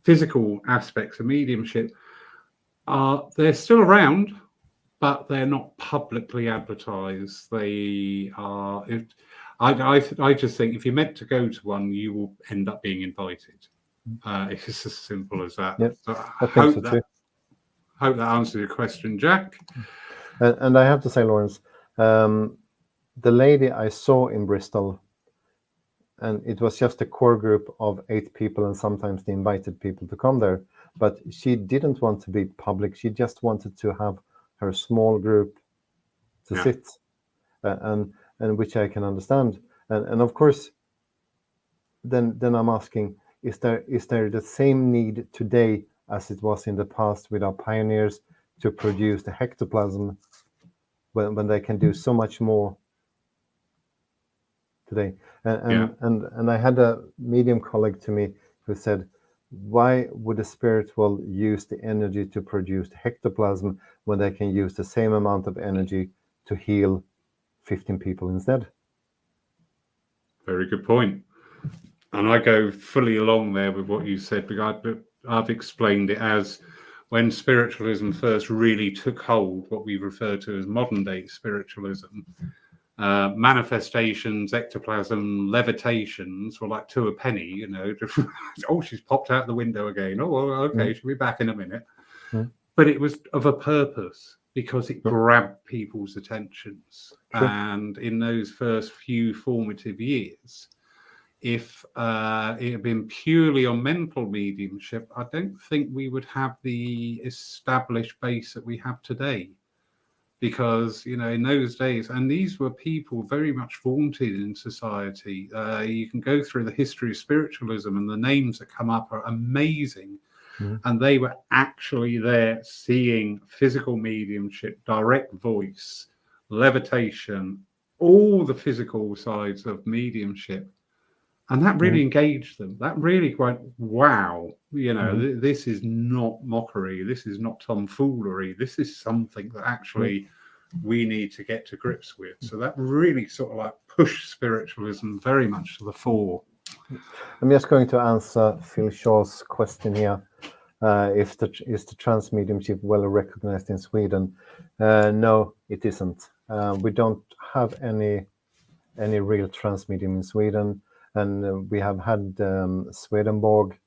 Speaker 1: physical aspects of mediumship, they're still around, but they're not publicly advertised. They are... I just think if you're meant to go to one, you will end up being invited. It's as simple as that.
Speaker 2: Yep,
Speaker 1: So
Speaker 2: I think so too.
Speaker 1: Hope that answers your question, Jack.
Speaker 2: And I have to say, Lawrence, the lady I saw in Bristol, and it was just a core group of 8 people, and sometimes they invited people to come there, but she didn't want to be public. She just wanted to have her small group to sit, and which I can understand. And of course, then I'm asking, is there the same need today as it was in the past with our pioneers to produce the ectoplasm, when they can do so much more today? And I had a medium colleague to me who said, why would the spirit world use the energy to produce the ectoplasm when they can use the same amount of energy to heal 15 people instead?
Speaker 1: Very good point. And I go fully along there with what you said, because I've explained it as when spiritualism first really took hold, what we refer to as modern day spiritualism, manifestations, ectoplasm, levitations were like 2 a penny, you know. Oh, she's popped out the window again. Oh, well, okay, she'll be back in a minute. But it was of a purpose, because it grabbed people's attentions. And in those first few formative years, if it had been purely on mental mediumship, I don't think we would have the established base that we have today. Because, you know, in those days, and these were people very much vaunted in society. You can go through the history of spiritualism, and the names that come up are amazing. And they were actually there seeing physical mediumship, direct voice, levitation, all the physical sides of mediumship. And that really engaged them. That really went, wow, you know, this is not mockery. This is not tomfoolery. This is something that actually we need to get to grips with. So that really sort of like pushed spiritualism very much to the fore.
Speaker 2: I'm just going to answer Phil Shaw's question here. Is the trans mediumship well recognized in Sweden? No, it isn't. We don't have any real trans medium in Sweden. And we have had Swedenborg,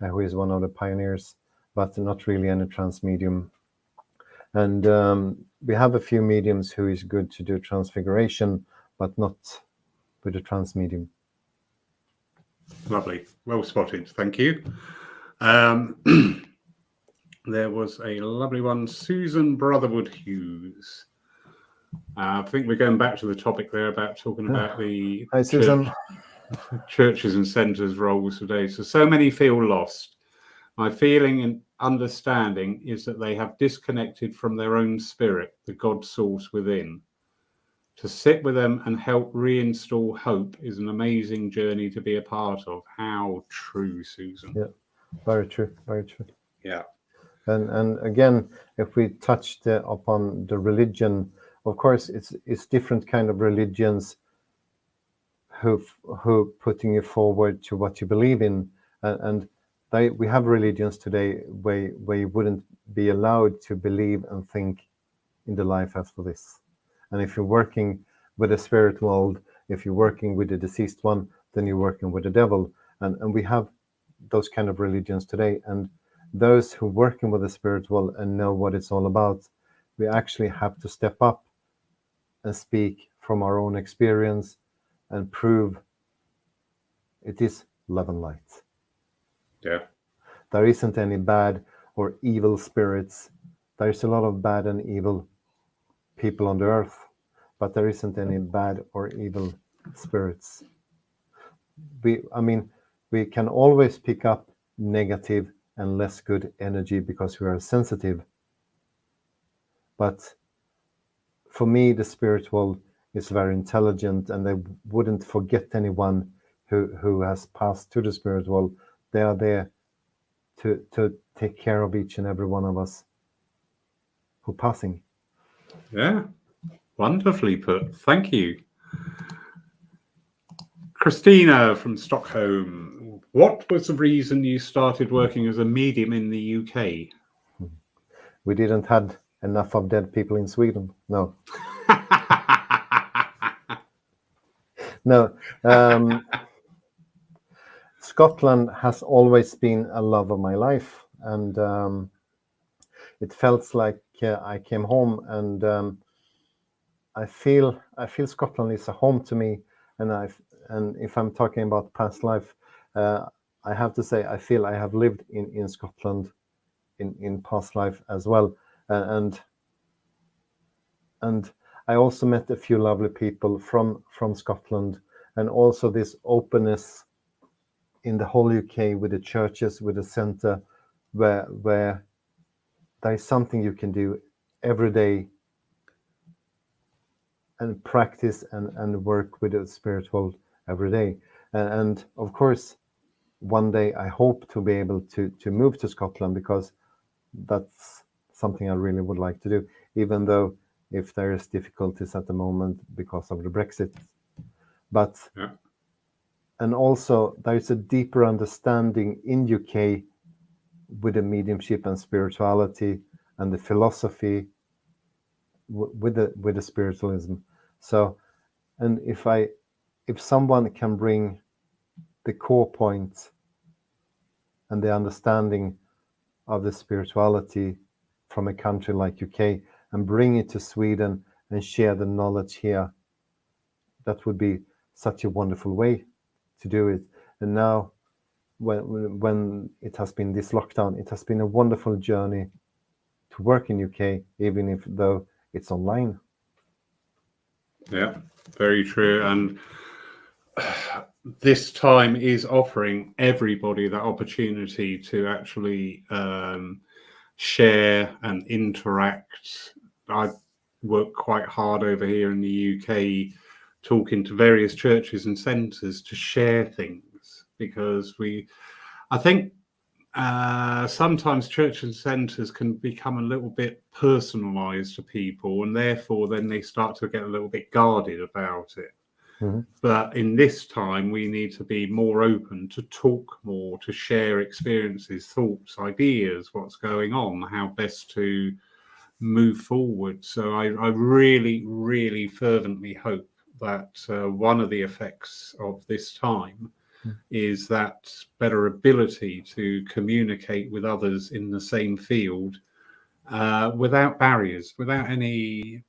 Speaker 2: who is one of the pioneers, but not really any trans medium. And we have a few mediums who is good to do transfiguration, but not with a trans medium.
Speaker 1: Lovely. Well spotted. Thank you. There was a lovely one, Susan Brotherwood Hughes. I think we're going back to the topic there about talking about the
Speaker 2: Hi, Susan.
Speaker 1: Churches and centres roles today. So many feel lost. My feeling and understanding is that they have disconnected from their own spirit, the God source within. To sit with them and help reinstall hope is an amazing journey to be a part of. How true, Susan.
Speaker 2: Yeah, very true, very true.
Speaker 1: Yeah.
Speaker 2: And again, if we touched upon the religion, of course, it's different kind of religions who putting you forward to what you believe in, and we have religions today where you wouldn't be allowed to believe and think in the life after this. And if you're working with the spirit world, if you're working with the deceased one, then you're working with the devil. And we have those kind of religions today. And those who are working with the spirit world and know what it's all about, we actually have to step up and speak from our own experience and prove it is love and light.
Speaker 1: Yeah.
Speaker 2: There isn't any bad or evil spirits. There's a lot of bad and evil people on the earth, but there isn't any bad or evil spirits. We can always pick up negative and less good energy because we are sensitive. But for me, the spirit world is very intelligent, and they wouldn't forget anyone who has passed to the spirit world. They are there to take care of each and every one of us who are passing.
Speaker 1: Yeah, wonderfully put. Thank you. Christina from Stockholm, what was the reason you started working as a medium in the UK?
Speaker 2: We didn't have enough of dead people in Sweden. No. No. Scotland has always been a love of my life, and it felt like I came home, and I feel Scotland is a home to me, and if I'm talking about past life, I have to say I feel I have lived in Scotland in past life as well, and I also met a few lovely people from Scotland, and also this openness in the whole UK with the churches, with the centre, where there is something you can do every day and practice and work with the spirit world every day. And of course, one day I hope to be able to move to Scotland, because that's something I really would like to do, even though if there is difficulties at the moment because of the Brexit. But
Speaker 1: yeah.
Speaker 2: And also there is a deeper understanding in UK with the mediumship and spirituality and the philosophy with the spiritualism. So, and if someone can bring the core points and the understanding of the spirituality from a country like UK and bring it to Sweden and share the knowledge here, that would be such a wonderful way to do it. And now, when it has been this lockdown, it has been a wonderful journey to work in UK, even if though it's online.
Speaker 1: Yeah, very true. And this time is offering everybody that opportunity to actually share and interact. I work quite hard over here in the UK talking to various churches and centres to share things, because I think sometimes church and centres can become a little bit personalised to people, and therefore then they start to get a little bit guarded about it.
Speaker 2: Mm-hmm.
Speaker 1: But in this time, we need to be more open to talk more, to share experiences, thoughts, ideas, what's going on, how best to move forward. So I really, really fervently hope that one of the effects of this time is that better ability to communicate with others in the same field without barriers, without any,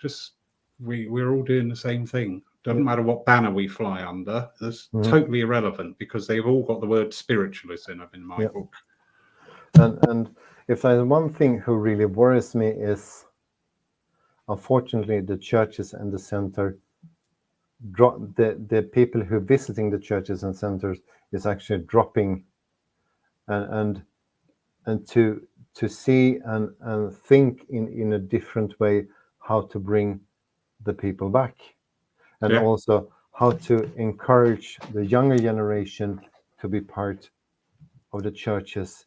Speaker 1: just we're all doing the same thing. Doesn't matter what banner we fly under. That's totally irrelevant, because they've all got the word spiritualism in my book.
Speaker 2: And if there's one thing who really worries me is, unfortunately, the churches and the center, the people who are visiting the churches and centers is actually dropping, and to see and think in a different way how to bring the people back, and also how to encourage the younger generation to be part of the churches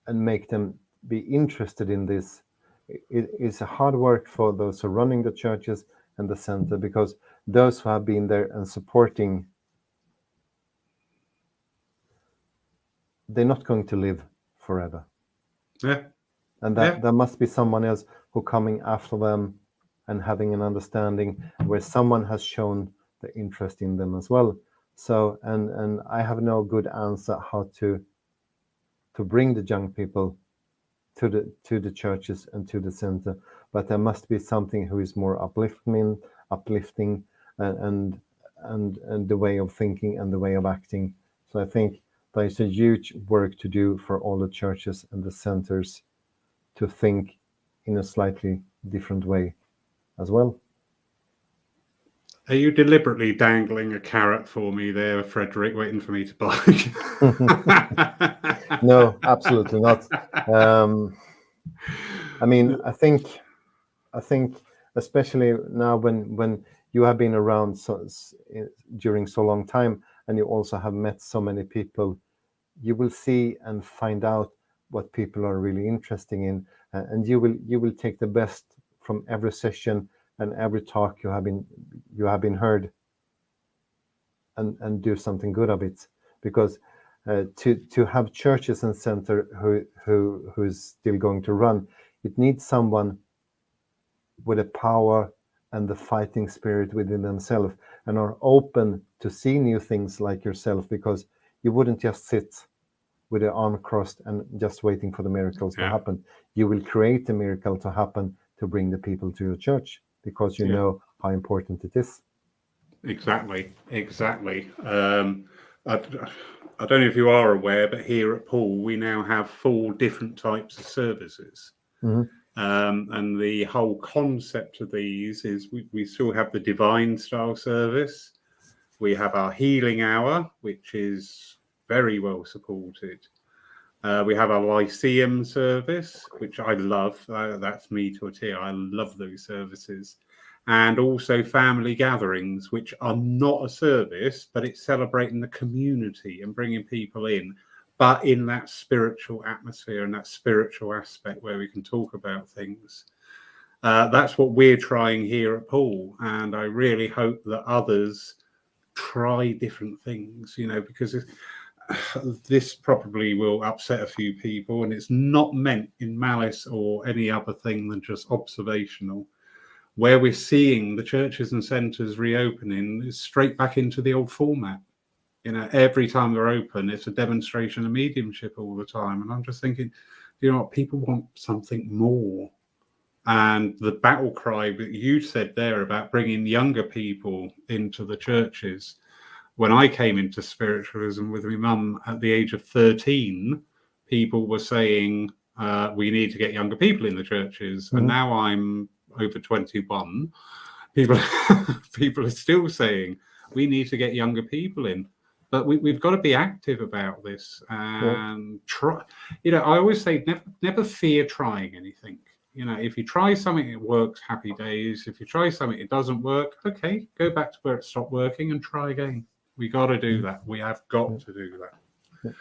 Speaker 2: and make them be interested in this. It is a hard work for those who are running the churches and the center, because those who have been there and supporting, they're not going to live forever. And that there must be someone else who coming after them and having an understanding where someone has shown the interest in them as well. So, and I have no good answer how to bring the young people to the churches and to the center, but there must be something who is more uplifting, and the way of thinking and the way of acting. So I think there is a huge work to do for all the churches and the centers to think in a slightly different way as well.
Speaker 1: Are you deliberately dangling a carrot for me there, Fredrik, waiting for me to bite?
Speaker 2: No, absolutely not. I mean, I think, especially now when you have been around during so long time, and you also have met so many people, you will see and find out what people are really interested in, and you will take the best from every session and every talk you have been heard, and do something good of it. Because to have churches and center who's still going to run, it needs someone with a power and the fighting spirit within themselves, and are open to see new things like yourself, because you wouldn't just sit with your arm crossed and just waiting for the miracles to happen. You will create the miracle to happen to bring the people to your church, because you know how important it is.
Speaker 1: Exactly. I don't know if you are aware, but here at Paul, we now have 4 different types of services. And the whole concept of these is we still have the divine style service. We have our healing hour, which is very well supported. We have our Lyceum service, which I love. That's me to a T. I love those services. And also family gatherings, which are not a service, but it's celebrating the community and bringing people in, but in that spiritual atmosphere and that spiritual aspect where we can talk about things. That's what we're trying here at Paul. And I really hope that others try different things, because this probably will upset a few people, and it's not meant in malice or any other thing than just observational. Where we're seeing the churches and centres reopening is straight back into the old format. Every time they're open, it's a demonstration of mediumship all the time. And I'm just thinking, what, people want something more. And the battle cry that you said there about bringing younger people into the churches, when I came into spiritualism with my mum at the age of 13, people were saying, we need to get younger people in the churches. And now I'm over 21. People are still saying we need to get younger people in. But we've got to be active about this and try. I always say never fear trying anything. If you try something, it works, happy days. If you try something, it doesn't work, okay, go back to where it stopped working and try again. We got to do that. We have got to do that.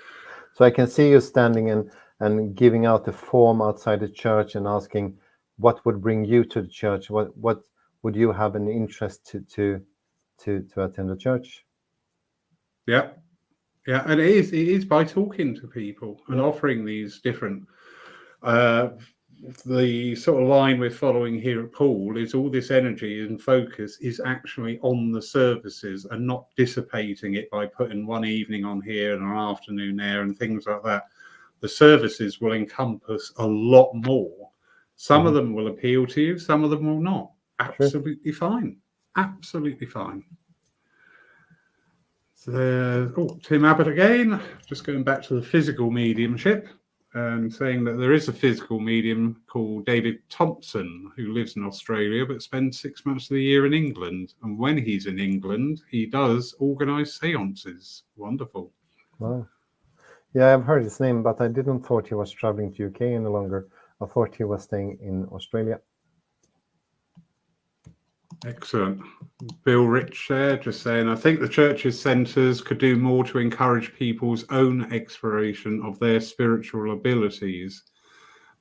Speaker 2: So I can see you standing and giving out the form outside the church and asking what would bring you to the church. What would you have an interest to attend the church?
Speaker 1: Yeah, and it is by talking to people and offering these different. The sort of line we're following here at Paul is all this energy and focus is actually on the services and not dissipating it by putting one evening on here and an afternoon there and things like that. The services will encompass a lot more. Some of them will appeal to you, some of them will not. Absolutely fine. Absolutely fine. So, Tim Abbott again, just going back to the physical mediumship and saying that there is a physical medium called David Thompson who lives in Australia but spends 6 months of the year in England. And when he's in England, he does organise seances. Wonderful.
Speaker 2: Wow. Yeah, I've heard his name, but I didn't thought he was traveling to UK any longer. I thought he was staying in Australia.
Speaker 1: Excellent. Bill Rich there just saying, I think the church's centres could do more to encourage people's own exploration of their spiritual abilities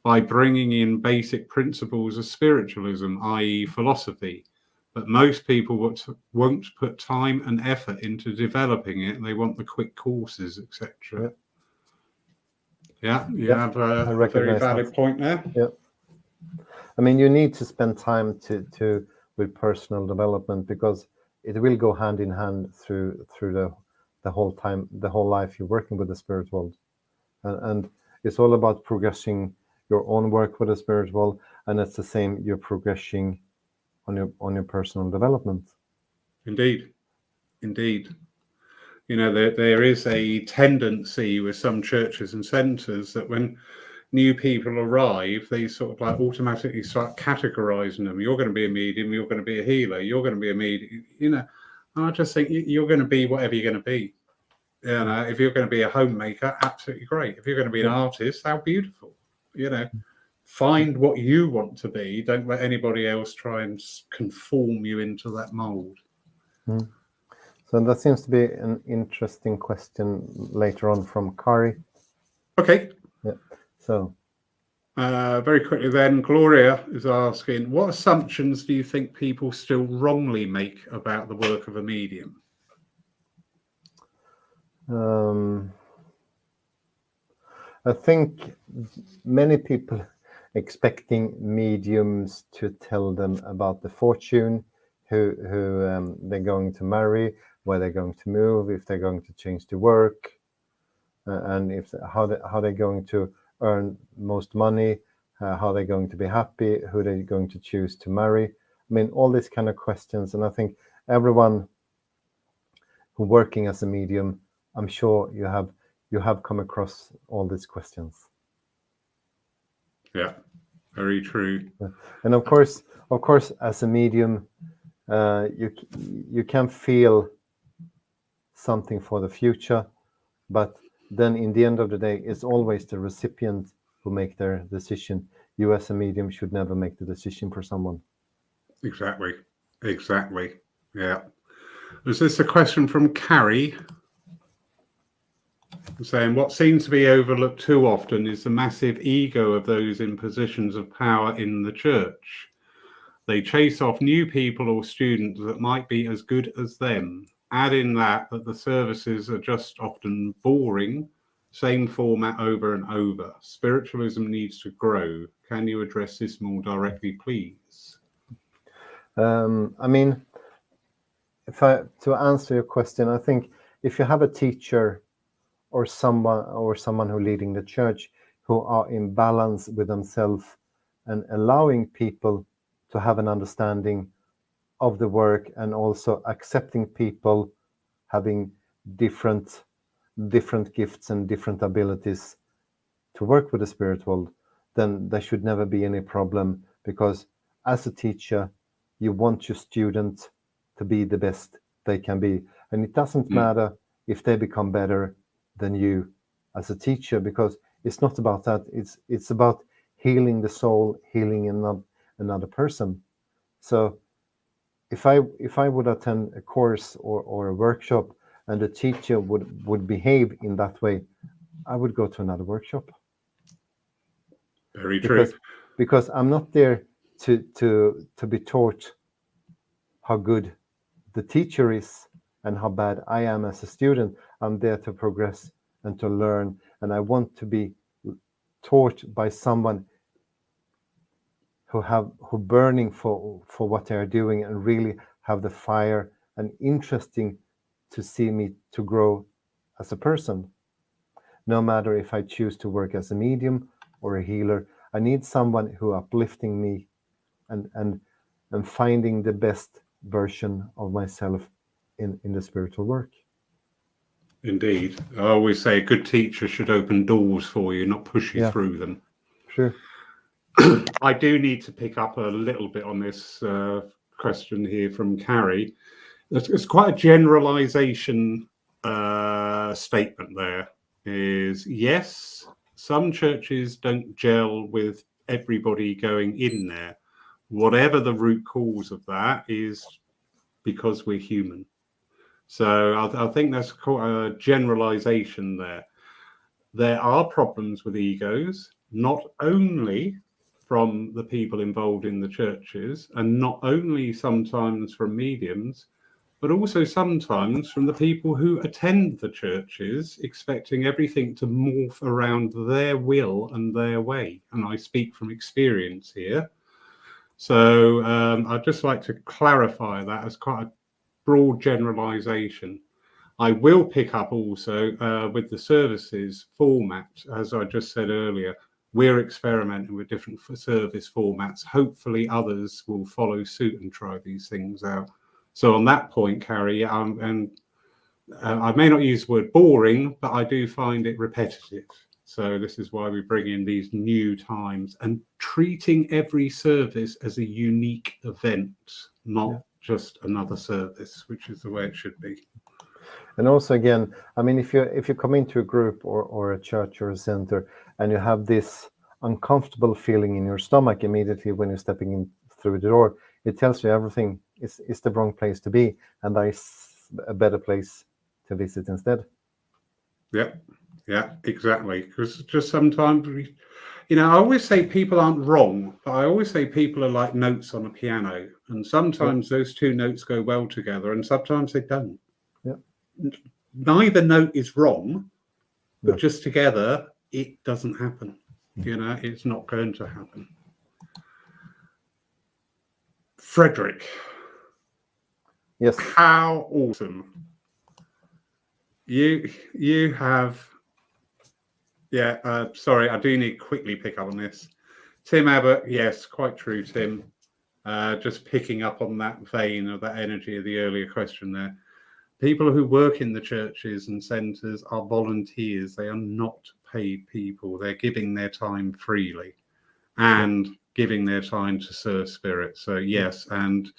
Speaker 1: by bringing in basic principles of spiritualism, i.e. philosophy. But most people won't put time and effort into developing it. They want the quick courses, etc. Yeah, you have a very valid point there.
Speaker 2: Yeah. I mean, you need to spend time to with personal development because it will go hand in hand through the whole life you're working with the spirit world, and it's all about progressing your own work with the spirit world, and it's the same, you're progressing on your personal development.
Speaker 1: Indeed. There is a tendency with some churches and centres that when new people arrive, they sort of like automatically start categorizing them. You're going to be a medium, you're going to be a healer, you're going to be a medium. And I just think you're going to be whatever you're going to be. If you're going to be a homemaker, absolutely great. If you're going to be an artist, how beautiful. Find what you want to be. Don't let anybody else try and conform you into that mold.
Speaker 2: So that seems to be an interesting question later on from Kari.
Speaker 1: Okay.
Speaker 2: Yeah. So,
Speaker 1: very quickly then, Gloria is asking, what assumptions do you think people still wrongly make about the work of a medium?
Speaker 2: I think many people expecting mediums to tell them about the fortune, who they're going to marry, where they're going to move, if they're going to change to work, and how they're going to earn most money, how they're going to be happy, who they're going to choose to marry. I mean, all these kind of questions. And I think everyone who working as a medium, I'm sure you have come across all these questions.
Speaker 1: Yeah, very true.
Speaker 2: And of course, as a medium, you can feel something for the future, but then in the end of the day, it's always the recipient who make their decision. You as a medium should never make the decision for someone.
Speaker 1: Exactly. Yeah. Is this a question from Carrie? Saying what seems to be overlooked too often is the massive ego of those in positions of power in the church. They chase off new people or students that might be as good as them. Add in that the services are just often boring, same format over and over. Spiritualism needs to grow. Can you address this more directly, please?
Speaker 2: I mean, to answer your question, I think if you have a teacher or someone who leading the church who are in balance with themselves and allowing people to have an understanding of the work and also accepting people having different gifts and different abilities to work with the spirit world, then there should never be any problem, because as a teacher, you want your student to be the best they can be. And it doesn't matter if they become better than you as a teacher, because it's not about that. It's about healing the soul, healing another person. So if I would attend a course or a workshop and the teacher would behave in that way, I would go to another workshop.
Speaker 1: Very true.
Speaker 2: Because I'm not there to be taught how good the teacher is and how bad I am as a student. I'm there to progress and to learn, and I want to be taught by someone who burning for what they are doing and really have the fire and interesting to see me to grow as a person. No matter if I choose to work as a medium or a healer, I need someone who uplifting me and finding the best version of myself in the spiritual work.
Speaker 1: Indeed. I always say a good teacher should open doors for you, not push you through them.
Speaker 2: Sure.
Speaker 1: I do need to pick up a little bit on this question here from Carrie. It's quite a generalization statement there. Is yes, some churches don't gel with everybody going in there. Whatever the root cause of that is, because we're human. So I think that's quite a generalization there. There are problems with egos, not only from the people involved in the churches, and not only sometimes from mediums, but also sometimes from the people who attend the churches, expecting everything to morph around their will and their way. And I speak from experience here. So I'd just like to clarify that as quite a broad generalization. I will pick up also with the services format, as I just said earlier. We're experimenting with different service formats. Hopefully others will follow suit and try these things out. So on that point, Carrie, I may not use the word boring, but I do find it repetitive. So this is why we bring in these new times and treating every service as a unique event, not just another service, which is the way it should be.
Speaker 2: And also, again, I mean, if you come into a group or a church or a center and you have this uncomfortable feeling in your stomach immediately when you're stepping in through the door, it tells you everything is the wrong place to be, and there's a better place to visit instead.
Speaker 1: Yeah, exactly. Because just sometimes, I always say people aren't wrong, but I always say people are like notes on a piano, and sometimes those two notes go well together, and sometimes they don't.
Speaker 2: Yeah.
Speaker 1: Neither note is wrong, but just together, it doesn't happen. It's not going to happen. Fredrik.
Speaker 2: Yes.
Speaker 1: How awesome. You have... sorry, I do need to quickly pick up on this. Tim Abbott, yes, quite true, Tim. Just picking up on that vein of that energy of the earlier question there. People who work in the churches and centres are volunteers. They are not paid people. They're giving their time freely and giving their time to serve spirit. So yes, and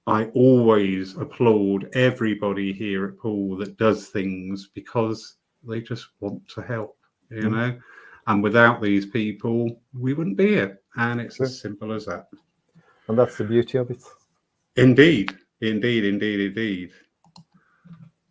Speaker 1: I always applaud everybody here at Poole that does things because they just want to help, and without these people, we wouldn't be here. And it's as simple as that.
Speaker 2: And that's the beauty of it.
Speaker 1: Indeed.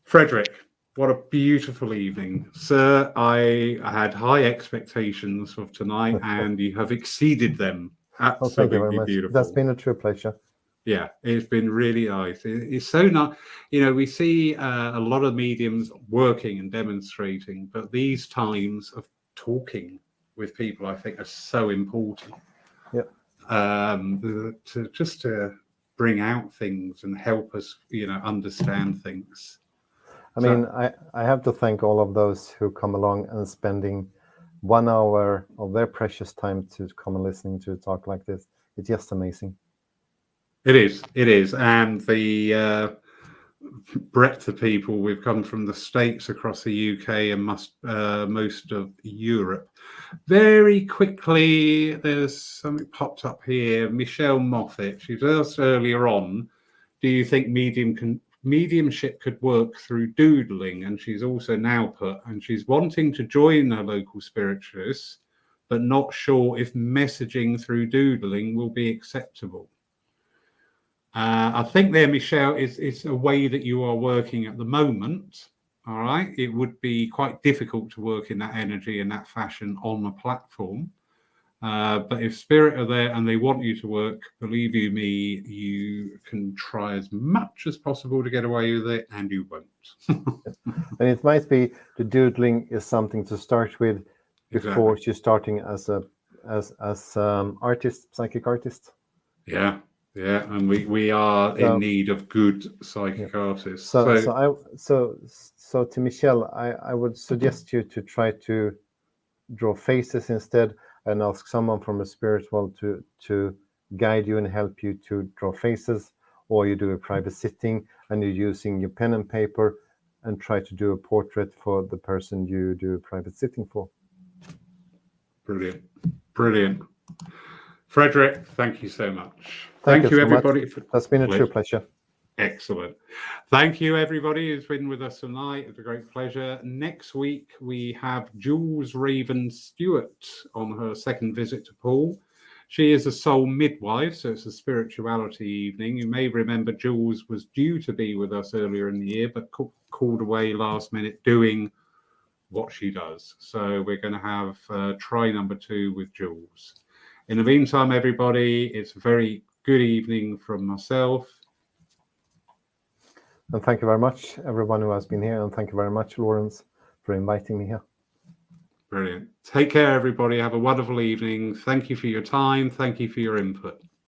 Speaker 1: Fredrik, what a beautiful evening. Sir, I had high expectations of tonight and you have exceeded them. Absolutely
Speaker 2: thank you very much.
Speaker 1: Beautiful.
Speaker 2: That's been a true pleasure.
Speaker 1: Yeah, it's been really nice. It's so nice. We see a lot of mediums working and demonstrating, but these times of talking with people, I think, are so important.
Speaker 2: Yeah.
Speaker 1: To bring out things and help us, understand things.
Speaker 2: I mean, I have to thank all of those who come along and spending 1 hour of their precious time to come and listening to a talk like this. It's just amazing.
Speaker 1: It is, and the breadth of people. We've come from the States, across the UK, and most of Europe. Very quickly, there's something popped up here. Michelle Moffat, she asked earlier on, do you think mediumship could work through doodling? And she's also now put, and she's wanting to join a local spiritualist, but not sure if messaging through doodling will be acceptable. I think there, Michelle, is a way that you are working at the moment. All right. It would be quite difficult to work in that energy in that fashion on a platform. But if spirit are there and they want you to work, believe you me, you can try as much as possible to get away with it, and you won't.
Speaker 2: And it might be the doodling is something to start with before you're starting as artist, psychic artist.
Speaker 1: Yeah. Yeah, and we are in need of good psychic artists.
Speaker 2: So to Michelle, I would suggest you to try to draw faces instead, and ask someone from a spirit world to guide you and help you to draw faces, or you do a private sitting and you're using your pen and paper and try to do a portrait for the person you do a private sitting for.
Speaker 1: Brilliant. Fredrik, thank you so much. Thank you, everybody.
Speaker 2: That's been a true pleasure.
Speaker 1: Excellent. Thank you, everybody who's been with us tonight. It's a great pleasure. Next week, we have Jules Raven Stewart on her second visit to Paul. She is a soul midwife, so it's a spirituality evening. You may remember Jules was due to be with us earlier in the year, but called away last minute doing what she does. So we're going to have try number 2 with Jules. In the meantime, everybody, it's a very good evening from myself.
Speaker 2: And thank you very much, everyone who has been here. And thank you very much, Lawrence, for inviting me here.
Speaker 1: Brilliant. Take care, everybody. Have a wonderful evening. Thank you for your time. Thank you for your input.